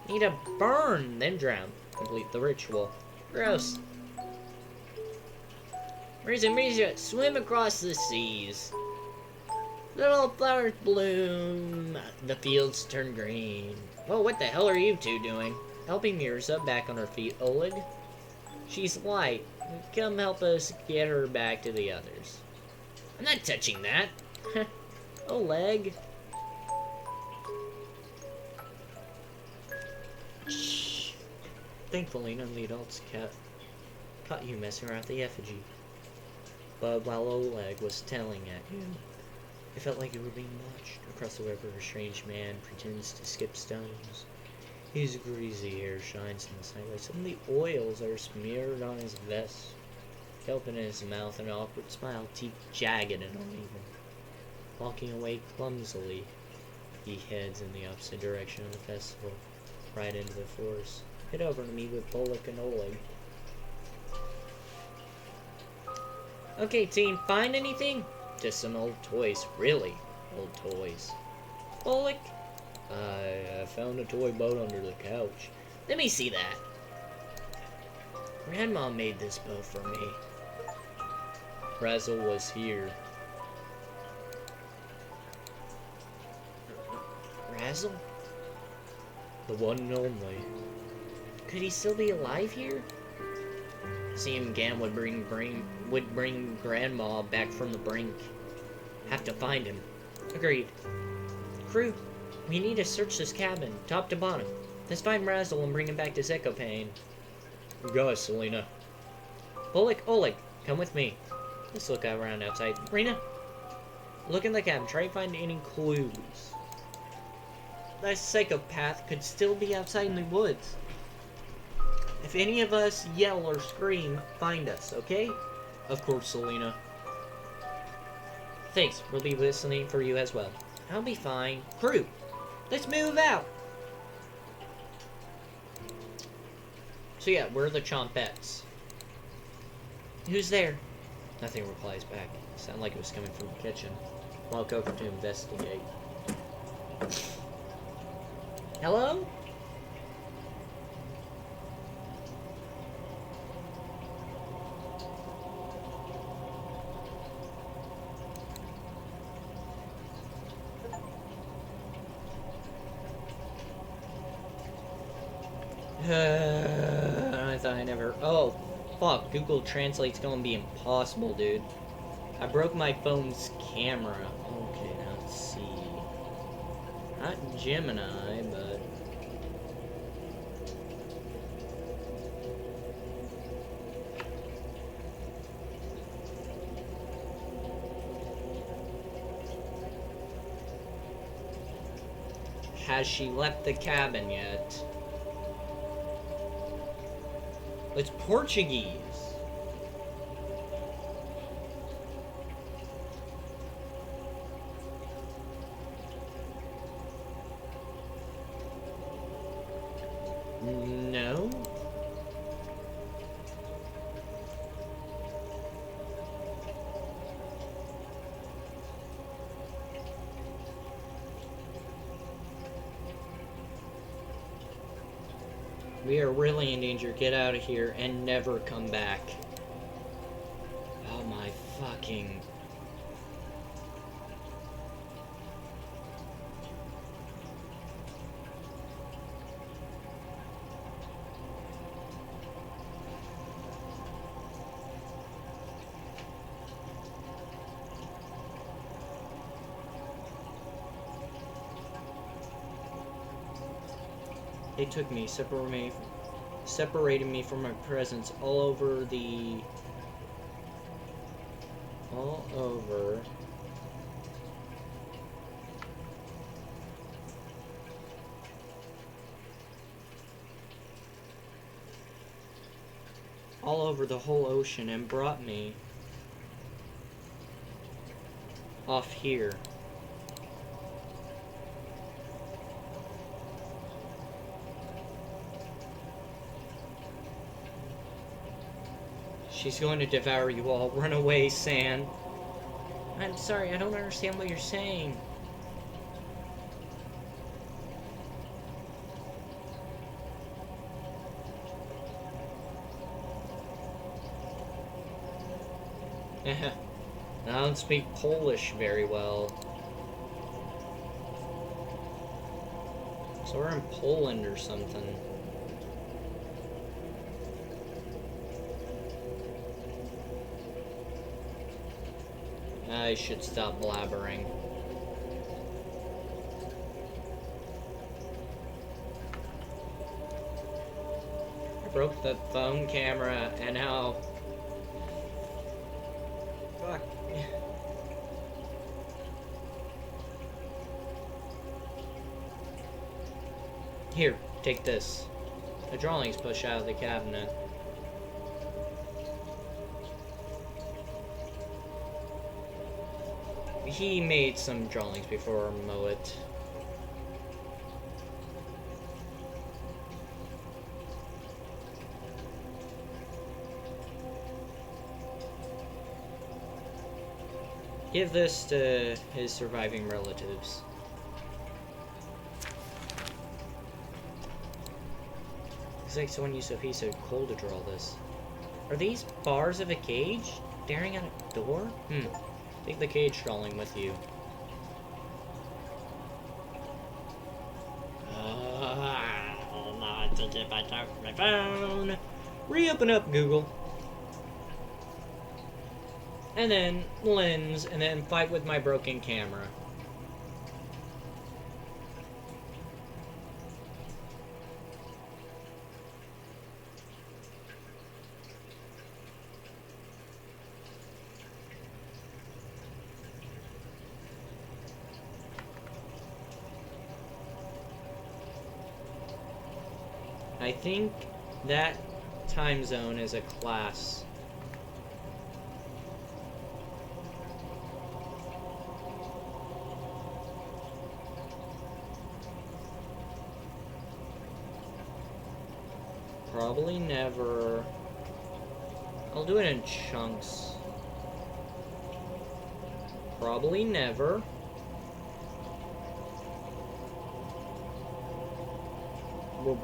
Need to burn, then drown. Complete the ritual. Gross. Mirza, swim across the seas. Little flowers bloom. The fields turn green. Whoa, what the hell are you two doing? Helping Mirza back on her feet, Oleg. She's light. Come help us get her back to the others. I'm not touching that. Oleg. Shh. Thankfully, none of the adults caught you messing around with the effigy. But while Oleg was telling at you, it felt like you were being watched. Across the river, a strange man pretends to skip stones. His greasy hair shines in the sunlight. Some of the oils are smeared on his vest. He opened his mouth in an awkward smile, teeth jagged and uneven. Walking away clumsily. He heads in the opposite direction of the festival, right into the forest. Head over to meet with Bullock and Oleg. Okay, team, find anything? Just some old toys, really old toys. Bullock? I found a toy boat under the couch. Let me see that. Grandma made this boat for me. Razzle was here. Razzle? The one and only. Could he still be alive here? Seeing him again would bring Grandma back from the brink. Have to find him. Agreed. Crew, we need to search this cabin, top to bottom. Let's find Razzle and bring him back to Zekopane. Go, Selena. Bullock, Oleg, come with me. Let's look around outside. Rena, look in the cabin. Try to find any clues. That psychopath could still be outside in the woods. If any of us yell or scream, find us, okay? Of course, Selena. Thanks, we'll be listening for you as well. I'll be fine. Crew, let's move out! So yeah, we're the Chompettes. Who's there? Nothing replies back. Sounded like it was coming from the kitchen. Walk over to investigate. Hello? I thought I never... Oh, fuck. Google Translate's gonna be impossible, dude. I broke my phone's camera. Okay, now let's see. Not Gemini, but... Has she left the cabin yet? It's Portuguese. No. We are really in danger. Get out of here and never come back. Oh my fucking... They took me, separated me from my presence all over the whole ocean and brought me off here. She's going to devour you all. Run away, San. I'm sorry, I don't understand what you're saying. I don't speak Polish very well. So we're in Poland or something. I should stop blabbering. I broke the phone camera and now... Fuck. Here, take this. The drawings push out of the cabinet. He made some drawings before Moet. Give this to his surviving relatives. Looks like someone used a piece of coal to draw this. Are these bars of a cage? Staring at a door? Take the cage drawing with you. Not to get back to my phone. Reopen up Google. And then lens, and then fight with my broken camera. I think that time zone is a class. Probably never. I'll do it in chunks. Probably never. We'll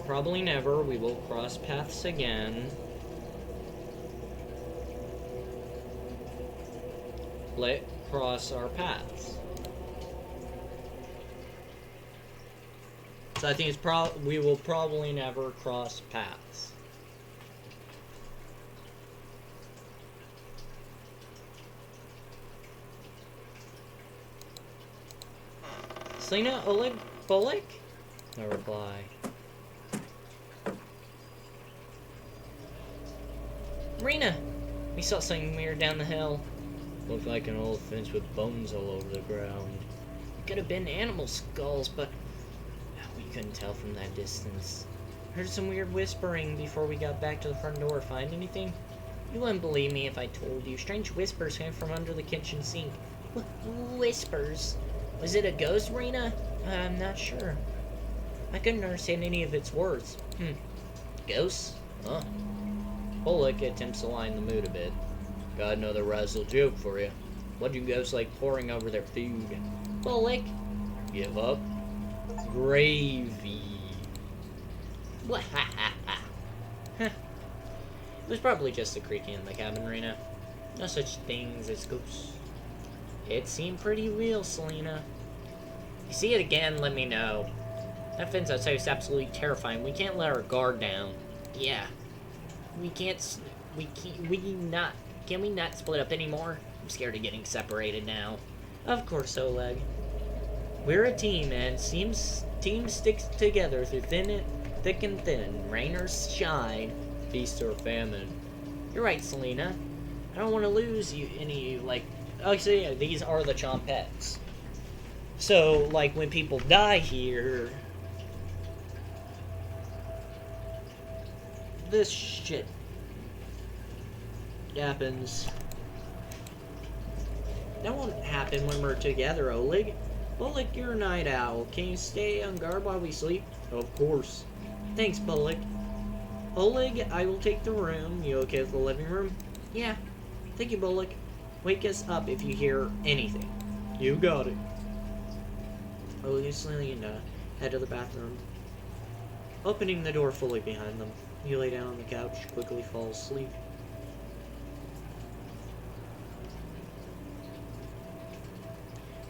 probably never. We will cross paths again. Let cross our paths. So I think it's we will probably never cross paths. Selena, Oleg, Bolik? No reply. Marina! We saw something weird down the hill. Looked like an old fence with bones all over the ground. It could have been animal skulls, but we couldn't tell from that distance. Heard some weird whispering before we got back to the front door. Find anything? You wouldn't believe me if I told you. Strange whispers came from under the kitchen sink. Whispers? Was it a ghost, Marina? I'm not sure. I couldn't understand any of its words. Ghosts? Huh? Bullock attempts to lighten the mood a bit. Got another razzle joke for you. What do ghosts like pouring over their food? Bullock? Give up? Gravy. It was probably just the creaking in the cabin, Rena. No such things as ghosts. It seemed pretty real, Selena. If you see it again, let me know. That fence outside is absolutely terrifying. We can't let our guard down. Yeah. Can we not split up anymore? I'm scared of getting separated now. Of course, Oleg. We're a team, and team sticks together through thick and thin, rain or shine, feast or famine. You're right, Selena. I don't want to lose oh, so yeah, these are the Chompettes. So, like, when people die here, this shit happens. That won't happen when we're together, Oleg. Bullock, you're a night owl. Can you stay on guard while we sleep? Of course. Thanks, Bullock. Oleg, I will take the room. You okay with the living room? Yeah. Thank you, Bullock. Wake us up if you hear anything. You got it. Oleg and Selena head to the bathroom. Opening the door fully behind them, you lay down on the couch, quickly fall asleep.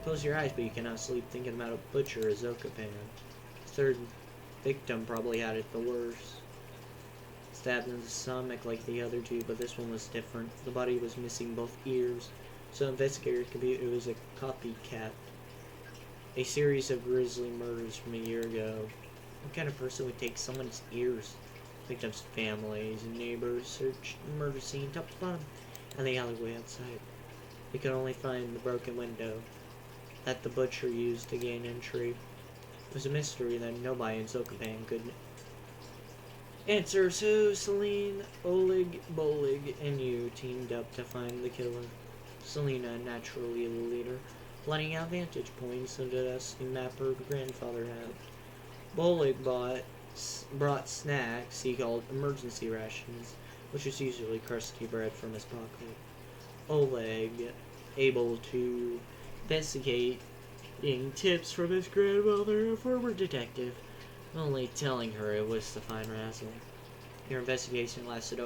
Close your eyes, but you cannot sleep thinking about a butcher or Zokapan. Third victim probably had it the worst. Stabbed in the stomach like the other two, but this one was different. The body was missing both ears, so investigators concluded it was a copycat. A series of grisly murders from a year ago. What kind of person would take someone's ears? Victims' families and neighbors searched the murder scene top to bottom and the alleyway outside. They could only find the broken window that the butcher used to gain entry. It was a mystery that nobody in Zokapan could answer, so Selena, Oleg, Bolig, and you teamed up to find the killer. Selena, naturally the leader, planning out vantage points so the dusty map her grandfather had. Bolig brought snacks he called emergency rations, which was usually crusty bread from his pocket. Oleg able to investigate, getting tips from his grandmother, a former detective, only telling her it was to find Razzle. Your investigation lasted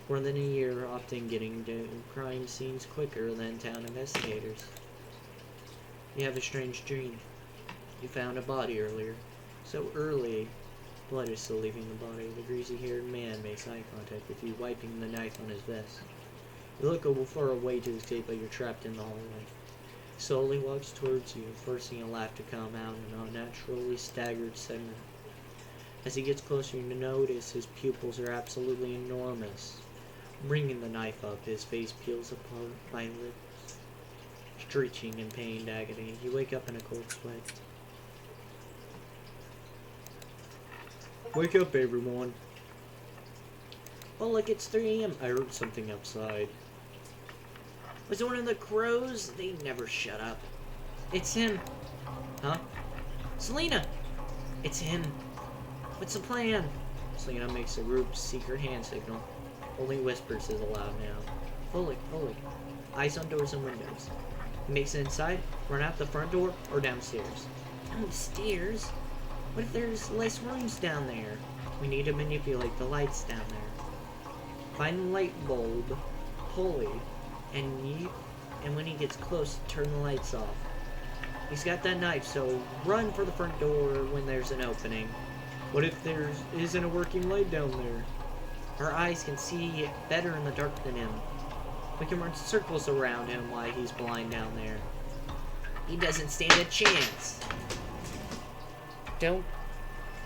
more than a year, often getting to crime scenes quicker than town investigators. You have a strange dream. You found a body earlier. So early, blood is still leaving the body. The greasy-haired man makes eye contact with you, wiping the knife on his vest. You look for a way to escape, but you're trapped in the hallway. He slowly walks towards you, forcing a laugh to come out in an unnaturally staggered segment. As he gets closer, you notice his pupils are absolutely enormous. Bringing the knife up, his face peels apart, by lips, screeching in pained agony. You wake up in a cold sweat. Wake up, everyone. Oh, look, it's 3 a.m. I heard something outside. Was it one of the crows? They never shut up. It's him. Huh? Selena! It's him. What's the plan? Selena makes a group's secret hand signal. Only whispers is allowed now. Fully. Eyes on doors and windows. He makes it inside, run out the front door, or downstairs. Downstairs? What if there's less rooms down there? We need to manipulate the lights down there. Find the light bulb, pulley, and when he gets close, turn the lights off. He's got that knife, so run for the front door when there's an opening. What if there isn't a working light down there? Our eyes can see better in the dark than him. We can run circles around him while he's blind down there. He doesn't stand a chance. Don't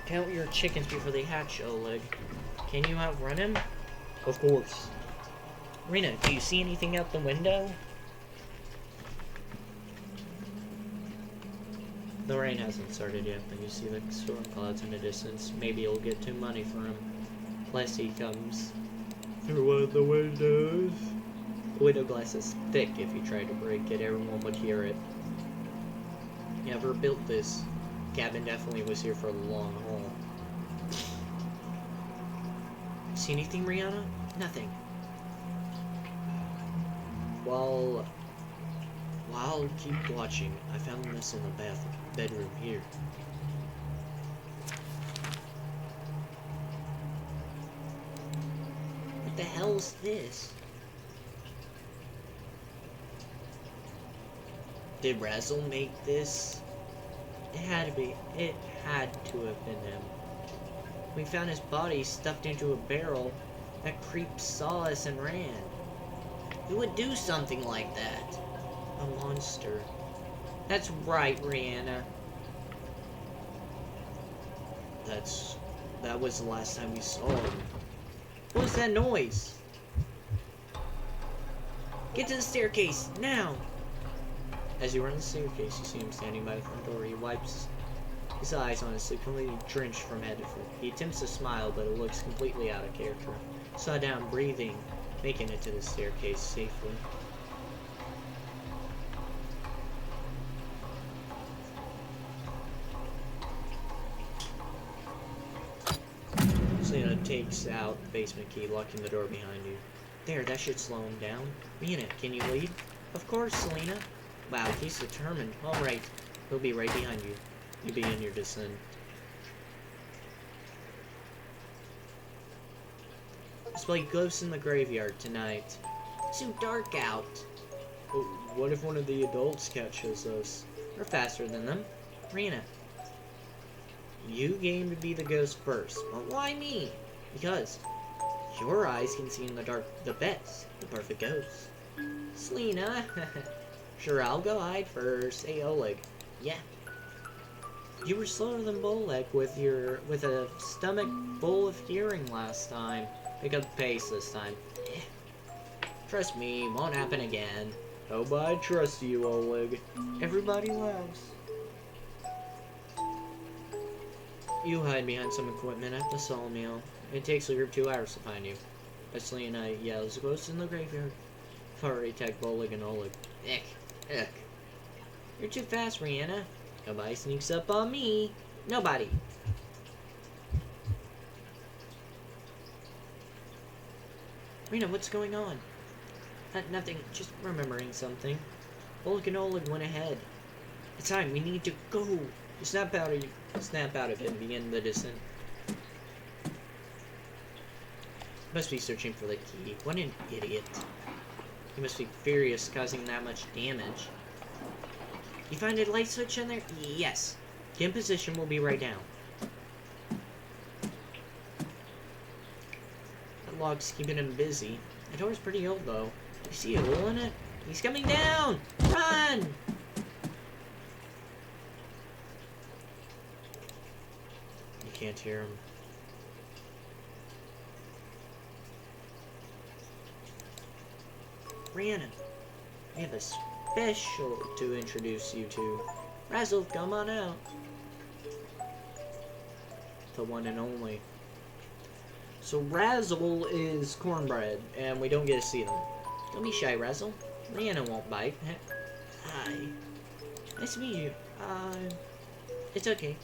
count your chickens before they hatch, Oleg. Can you outrun him? Of course. Rena, do you see anything out the window? The rain hasn't started yet, but you see the storm clouds in the distance. Maybe you'll get too money for him. Plus he comes through one of the windows. The window glass is thick. If you try to break it, everyone would hear it. You never built this. Gavin definitely was here for a long haul. See anything, Rihanna? Nothing. Well, keep watching. I found this in the bedroom here. What the hell's this? Did Razzle make this? It had to be. It had to have been him. We found his body stuffed into a barrel. That creep saw us and ran. Who would do something like that? A monster. That's right, Rihanna. That was the last time we saw him. What was that noise? Get to the staircase, now! As you run the staircase, you see him standing by the front door. He wipes his eyes on his completely drenched from head to foot. He attempts to smile, but it looks completely out of character. Saw down, breathing, making it to the staircase safely. Selena takes out the basement key, locking the door behind you. There, that should slow him down. Rihanna, can you lead? Of course, Selena. Wow, he's determined. Alright, he'll be right behind you. You begin your descent. Display ghosts in the graveyard tonight. It's too dark out. But what if one of the adults catches us? We're faster than them. Rihanna, you game to be the ghost first. But why me? Because your eyes can see in the dark the best. The perfect ghost. Selena. Sure, I'll go hide first. Hey, Oleg. Yeah. You were slower than Bolek with a stomach full of hearing last time. Pick up the pace this time. Trust me, won't happen again. Oh, but I trust you, Oleg. Everybody laughs. You hide behind some equipment at the sawmill. It takes a group 2 hours to find you. Selena yells, "Ghosts in the graveyard." Already attack Bolek and Oleg. Ugh. You're too fast, Rihanna. Nobody sneaks up on me. Nobody. Rena, what's going on? Nothing. Just remembering something. Bullock and Oleg went ahead. It's time. We need to go. Snap out of it and begin the descent. Must be searching for the key. What an idiot. He must be furious, causing that much damage. You find a light switch in there? Yes. Get in position. We'll be right down. That log's keeping him busy. The door's pretty old, though. You see a hole in it? He's coming down! Run! You can't hear him. Rhiannon, we have a special to introduce you to. Razzle, come on out. The one and only. So Razzle is cornbread, and we don't get to see them. Don't be shy, Razzle. Rhiannon won't bite. Hi. Nice to meet you. It's okay.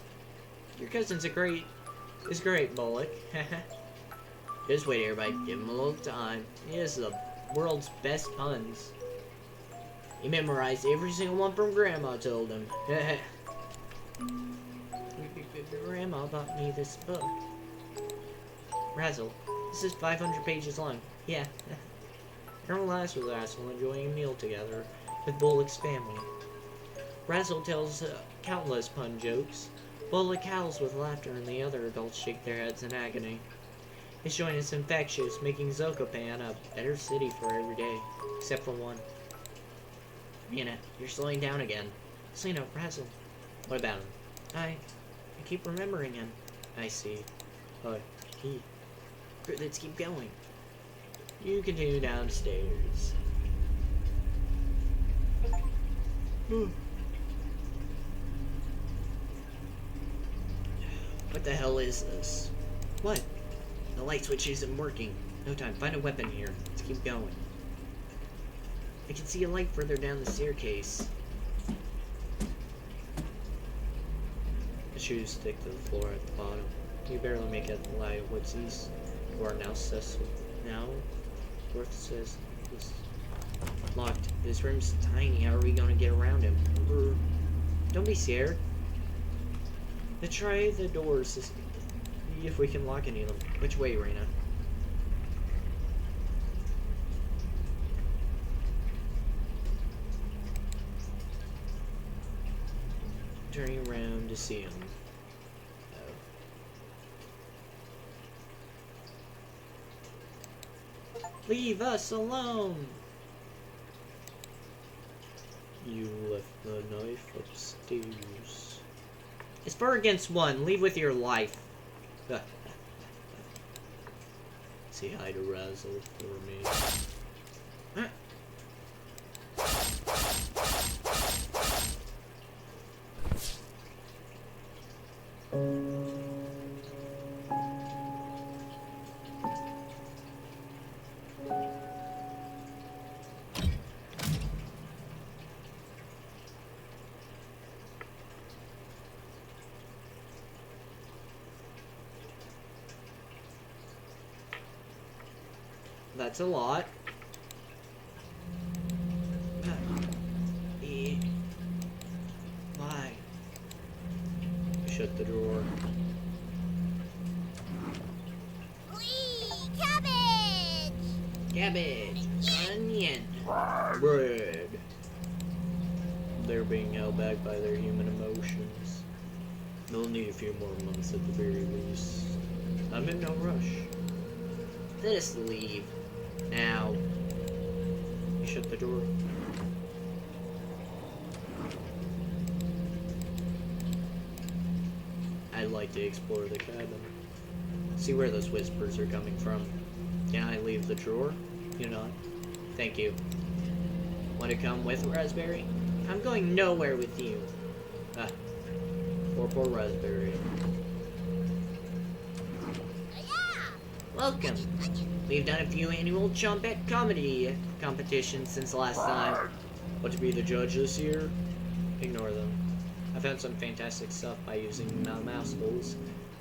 Your cousin's great, Bullock. Just wait, everybody. Give him a little time. He has the world's best puns. He memorized every single one from Grandma told him. Grandma bought me this book. Razzle, this is 500 pages long. Yeah. Everyone laughs with Razzle, enjoying a meal together with Bullock's family. Razzle tells countless pun jokes. Bullock howls with laughter, and the other adults shake their heads in agony. His joint is infectious, making Zokopan a better city for every day, except for one. Rhiannon, you're slowing down again. Selena, Razzle. What about him? I keep remembering him. I see. Let's keep going. You continue downstairs. What the hell is this? What? The light switch isn't working. No time. Find a weapon here. Let's keep going. I can see a light further down the staircase. The shoes stick to the floor at the bottom. You barely make out the light of Woodsy's door now. Worth says it's locked. This room's tiny. How are we gonna get around him? Don't be scared. Let's try the doors to see if we can lock any of them. Which way, Raina? Turning around to see him. Leave us alone! You left the knife upstairs. It's 4 against 1. Leave with your life. Say hi to Razzle for me. Huh? That's a lot. Why? Shut the door. Cabbage! Cabbage! Onion! Bread! They're being held back by their human emotions. They'll need a few more months at the very least. I'm in no rush. Let us leave. Now. You shut the door. I'd like to explore the cabin. See where those whispers are coming from. Can I leave the drawer? You not? Thank you. Want to come with Raspberry? I'm going nowhere with you. Poor Raspberry. Welcome. We've done a few annual Chompette comedy competitions since last time. Want to be the judge this year? Ignore them. I found some fantastic stuff by using mouse holes.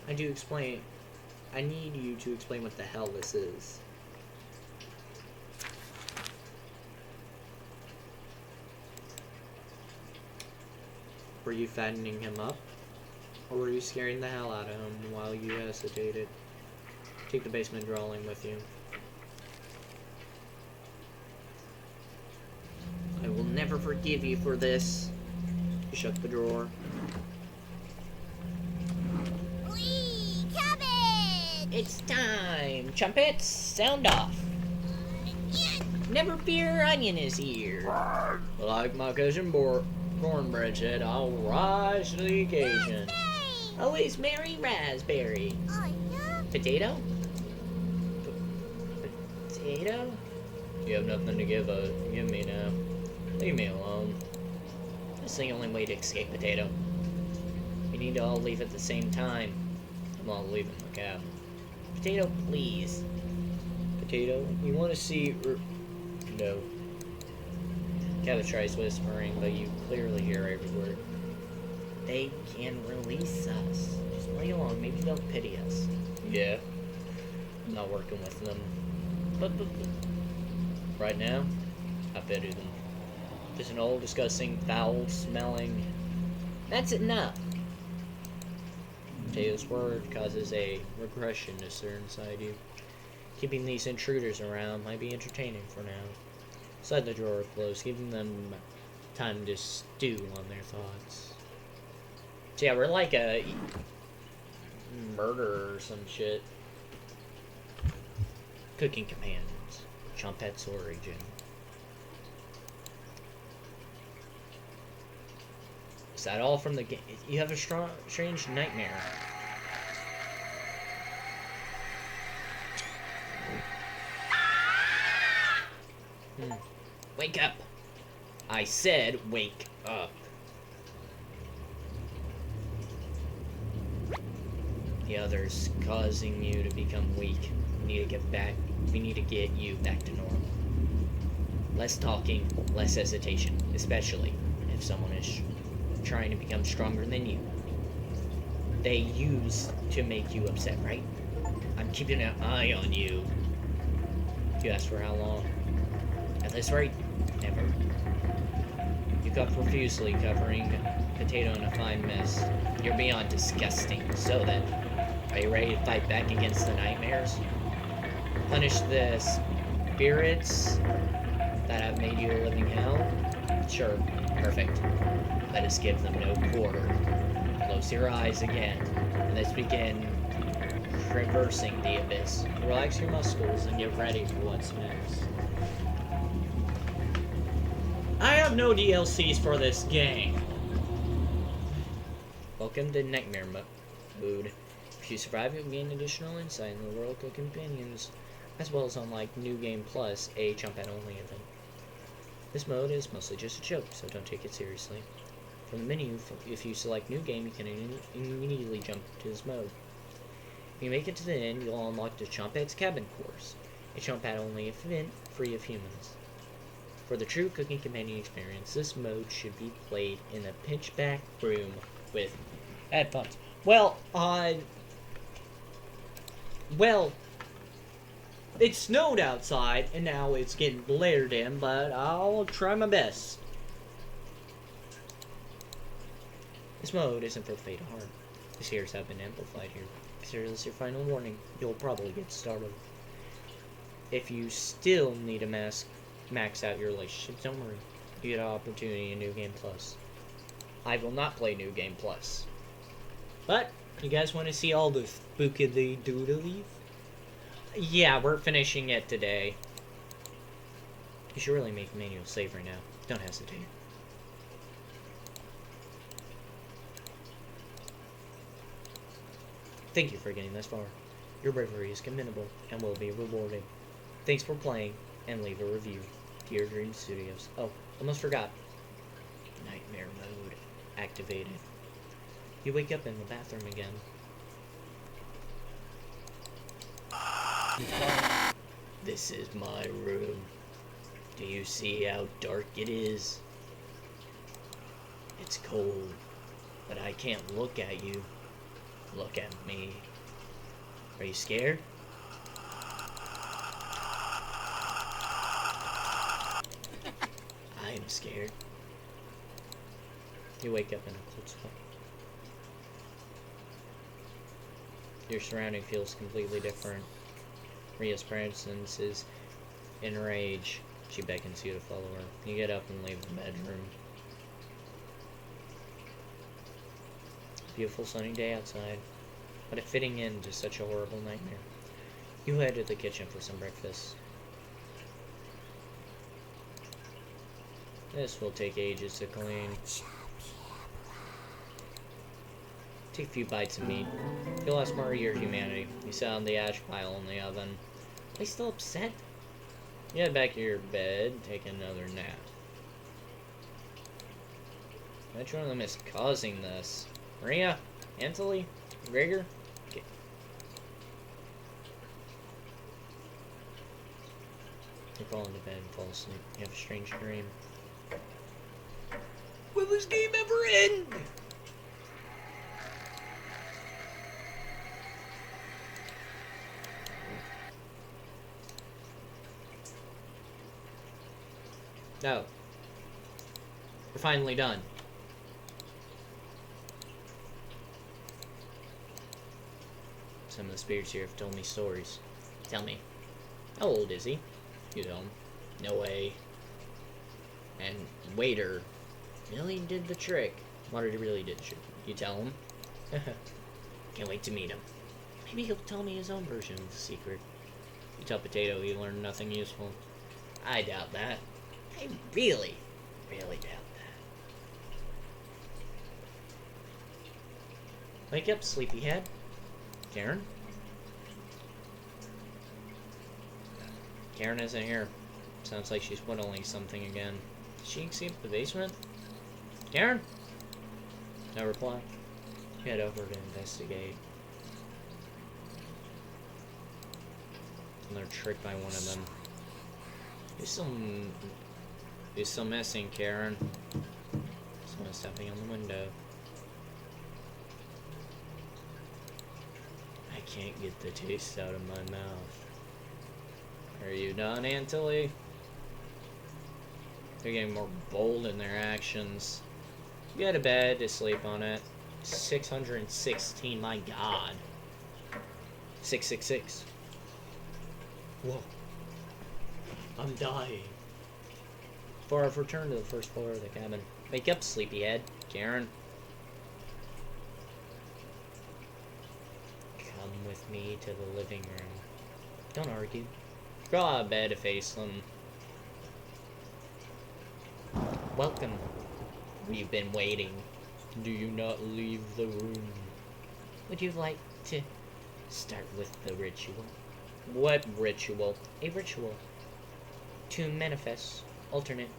I need you to explain what the hell this is. Were you fattening him up? Or were you scaring the hell out of him while you hesitated? Take the basement drawing with you. I will never forgive you for this. You shut the drawer. Wee! Cabbage! It's time. Trumpets, sound off. Yes! Never fear, Onion is here. Like my cousin Cornbread said, I'll rise to the occasion. Birthday! Always merry raspberry. Oh, yeah? Potato? Potato? You have nothing to give me now. Leave me alone. This is the only way to escape Potato. We need to all leave at the same time. I'm not leaving the cab. Potato, please. Potato, you want to see... No. Cabot tries whispering, but you clearly hear every word. They can release us. Just play along. Maybe they'll pity us. Yeah. I'm not working with them. But right now, I pity them. Just an old, disgusting, foul-smelling... That's enough. Potato's word causes a regression to stir inside you. Keeping these intruders around might be entertaining for now. Slide the drawer closed, giving them time to stew on their thoughts. So yeah, we're like a murder or some shit. Cooking companions. Chompette's origin. Is that all from the game? You have a strange nightmare. Wake up. I said wake up. The others causing you to become weak. We need to get you back to normal. Less talking, less hesitation, especially if someone is trying to become stronger than you. They use to make you upset, right? I'm keeping an eye on you. You asked for how long? At this rate, never. You cut profusely, covering Potato in a fine mess. You're beyond disgusting. So then, are you ready to fight back against the nightmares? Punish the spirits that have made you a living hell? Sure, perfect. Let us give them no quarter. Close your eyes again, and let's begin traversing the abyss. Relax your muscles and get ready for what's next. I have no DLCs for this game. Welcome to Nightmare Mode. If you survive, you'll gain additional insight in the world of companions, as well as unlike New Game Plus, a Chompette-only event. This mode is mostly just a joke, so don't take it seriously. From the menu, if you select New Game, you can immediately jump to this mode. If you make it to the end, you'll unlock the Chompette's Cabin Course, a Chompette-only event free of humans. For the true cooking companion experience, this mode should be played in a pitch-black room with headphones. Well, it snowed outside, and now it's getting blared in, but I'll try my best. This mode isn't for the faint of heart. The scares have been amplified here. Consider this your final warning. You'll probably get startled. If you still need to max out your relationship, don't worry. You get an opportunity in New Game Plus. I will not play New Game Plus. But, you guys want to see all the spookily doodly? Yeah, we're finishing it today. You should really make a manual save right now. Don't hesitate. Thank you for getting this far. Your bravery is commendable and will be rewarded. Thanks for playing, and leave a review. Dear Dream Studios. Oh, almost forgot. Nightmare mode activated. You wake up in the bathroom again. This is my room. Do you see how dark it is? It's cold, but I can't look at you. Look at me. Are you scared? I'm scared. You wake up in a cold sweat. Your surrounding feels completely different. Maria's presence is enraged. She beckons you to follow her. You get up and leave the bedroom. Beautiful sunny day outside, but it fitting into such a horrible nightmare. You head to the kitchen for some breakfast. This will take ages to clean. Take a few bites of meat. You'll ask more of your humanity. You sit on the ash pile in the oven. Are you still upset? You head back to your bed, take another nap. Which one of them is causing this? Maria? Anthony? Gregor? Okay. You fall into bed and fall asleep. You have a strange dream. Will this game ever end? No. We're finally done. Some of the spirits here have told me stories. Tell me, how old is he? You tell him. No way. And waiter really did the trick. What he really did the trick? You tell him. Can't wait to meet him. Maybe he'll tell me his own version of the secret. You tell Potato he learned nothing useful. I doubt that. I really doubt that. Wake up, sleepyhead. Karen? Karen isn't here. Sounds like she's whittling something again. Did she escape the basement? Karen? No reply. You head over to investigate. And they're tricked by one of them. You're still missing, Karen. Someone's stepping on the window. I can't get the taste out of my mouth. Are you done, Antilly? They're getting more bold in their actions. You had a bed to sleep on it. 616, my god. 666. Whoa. I'm dying. Before I've returned to the first floor of the cabin. Wake up, sleepyhead. Karen. Come with me to the living room. Don't argue. Crawl out of bed to face them. Welcome. We've been waiting. Do you not leave the room? Would you like to start with the ritual? What ritual? A ritual to manifest alternate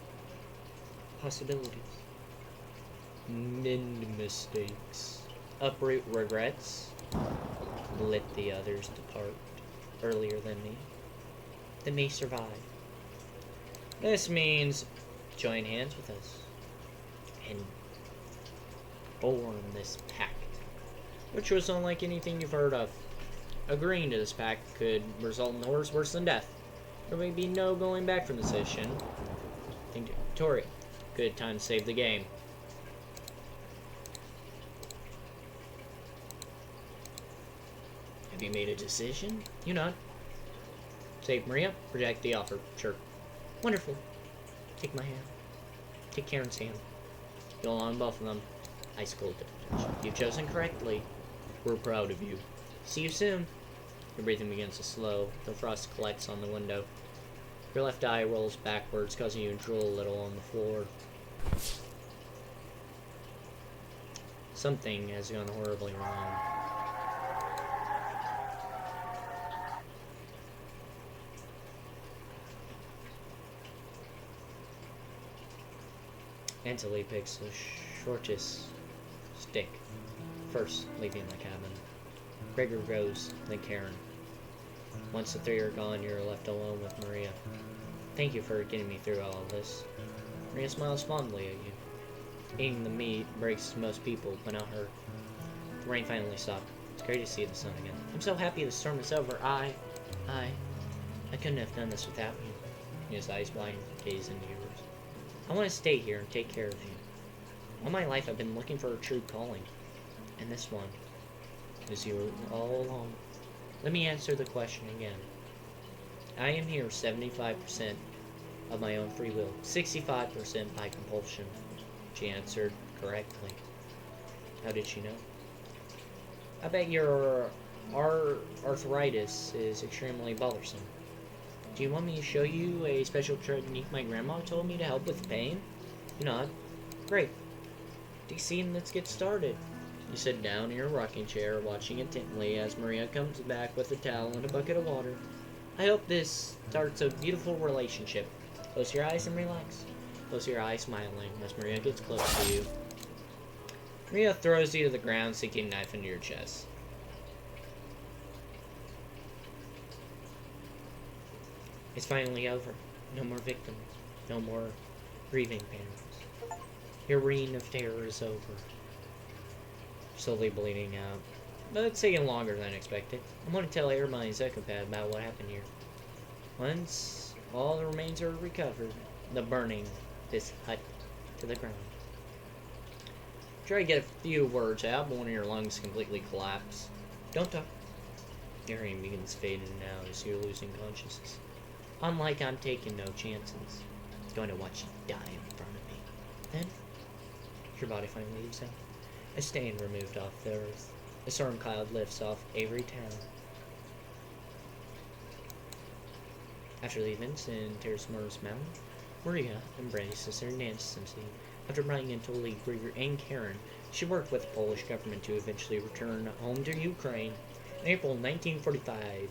possibilities. Mend mistakes. Uproot regrets. Let the others depart earlier than me. That may survive. This means join hands with us and form this pact, which was unlike anything you've heard of. Agreeing to this pact could result in horrors worse than death. There may be no going back from this decision. Think to Victoria. Good time to save the game. Have you made a decision? You nod. Save Maria. Reject the offer. Sure. Wonderful. Take my hand. Take Karen's hand. Go on both of them. Ice cold touch. You've chosen correctly. We're proud of you. See you soon. Your breathing begins to slow. The frost collects on the window. Your left eye rolls backwards, causing you to drool a little on the floor. Something has gone horribly wrong. Antilly picks the shortest stick, first leaving the cabin. Gregor goes, then Karen. Once the three are gone, you're left alone with Maria. Thank you for getting me through all of this. Maria smiles fondly at you. Eating the meat breaks most people, but not her. The rain finally stopped. It's great to see the sun again. I'm so happy the storm is over. I couldn't have done this without you. His eyes blind gaze into yours. I want to stay here and take care of you. All my life I've been looking for a true calling. And this one is yours all along. Let me answer the question again. I am here 75% of my own free will, 65% by compulsion. She answered correctly. How did she know? I bet your arthritis is extremely bothersome. Do you want me to show you a special technique my grandma told me to help with pain? You nod. Great. DC, let's get started. You sit down in your rocking chair, watching intently as Maria comes back with a towel and a bucket of water. I hope this starts a beautiful relationship. Close your eyes and relax. Close your eyes, smiling, as Maria gets close to you. Maria throws you to the ground, sinking a knife into your chest. It's finally over. No more victims. No more grieving parents. Your reign of terror is over. Slowly bleeding out. But it's taking longer than expected. I'm going to tell everybody in Zekapad about what happened here. Once all the remains are recovered, the burning this hut to the ground. Try to get a few words out, but one of your lungs completely collapse. Don't talk. Your hearing begins fading out as you're losing consciousness. Unlike I'm taking no chances. I'm going to watch you die in front of me. Then, your body finally leaves out. A stain removed off the earth. A storm cloud lifts off Avery Town. After the events in Terrace Morris Mountain, Maria embraces her nancy. After running into Lee, Grieger, and Karen, she worked with the Polish government to eventually return home to Ukraine in April 1945.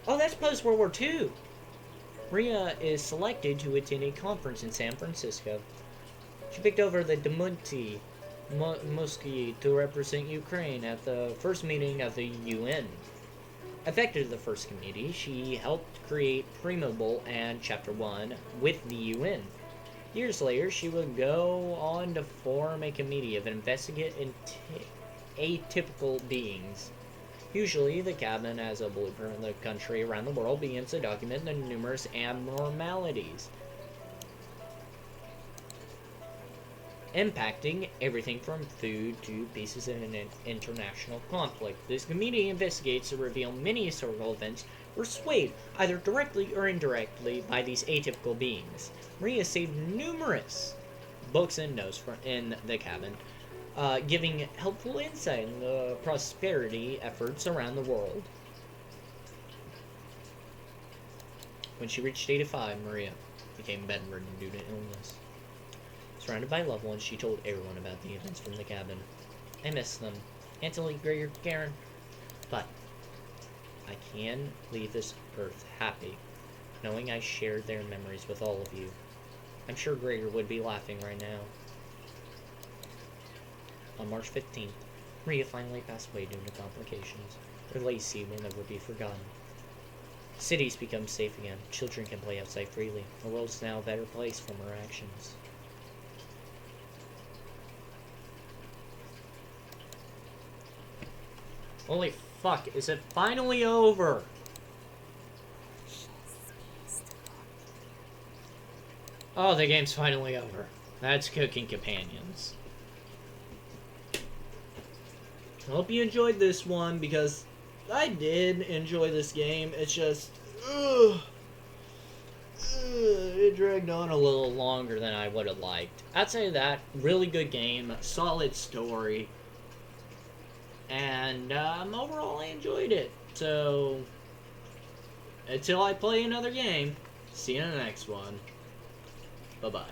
Oh, that's post-World War II! Maria is selected to attend a conference in San Francisco. She picked over the Dmitry Musky to represent Ukraine at the first meeting of the UN. Effective the first committee, she helped create Primobil and Chapter 1 with the UN. Years later, she would go on to form a committee of investigate atypical beings. Usually, the cabinet, as a blueprint of the country around the world, begins to document the numerous abnormalities impacting everything from food to pieces in an international conflict. This committee investigates to reveal many historical events were swayed, either directly or indirectly, by these atypical beings. Maria saved numerous books and notes in the cabin, giving helpful insight into the prosperity efforts around the world. When she reached 85, Maria became bedridden due to illness. Surrounded by loved ones, she told everyone about the events from the cabin. I miss them. Anthony, Gregor, Karen. But I can leave this earth happy, knowing I shared their memories with all of you. I'm sure Gregor would be laughing right now. On March 15th, Maria finally passed away due to complications. Her legacy will never be forgotten. Cities become safe again. Children can play outside freely. The world is now a better place from her actions. Holy fuck, is it finally over? Oh, the game's finally over. That's Cooking Companions. I hope you enjoyed this one, because I did enjoy this game. It's just, it dragged on a little longer than I would have liked. I'd say that, really good game, solid story. And overall, I enjoyed it. So, until I play another game, see you in the next one. Bye-bye.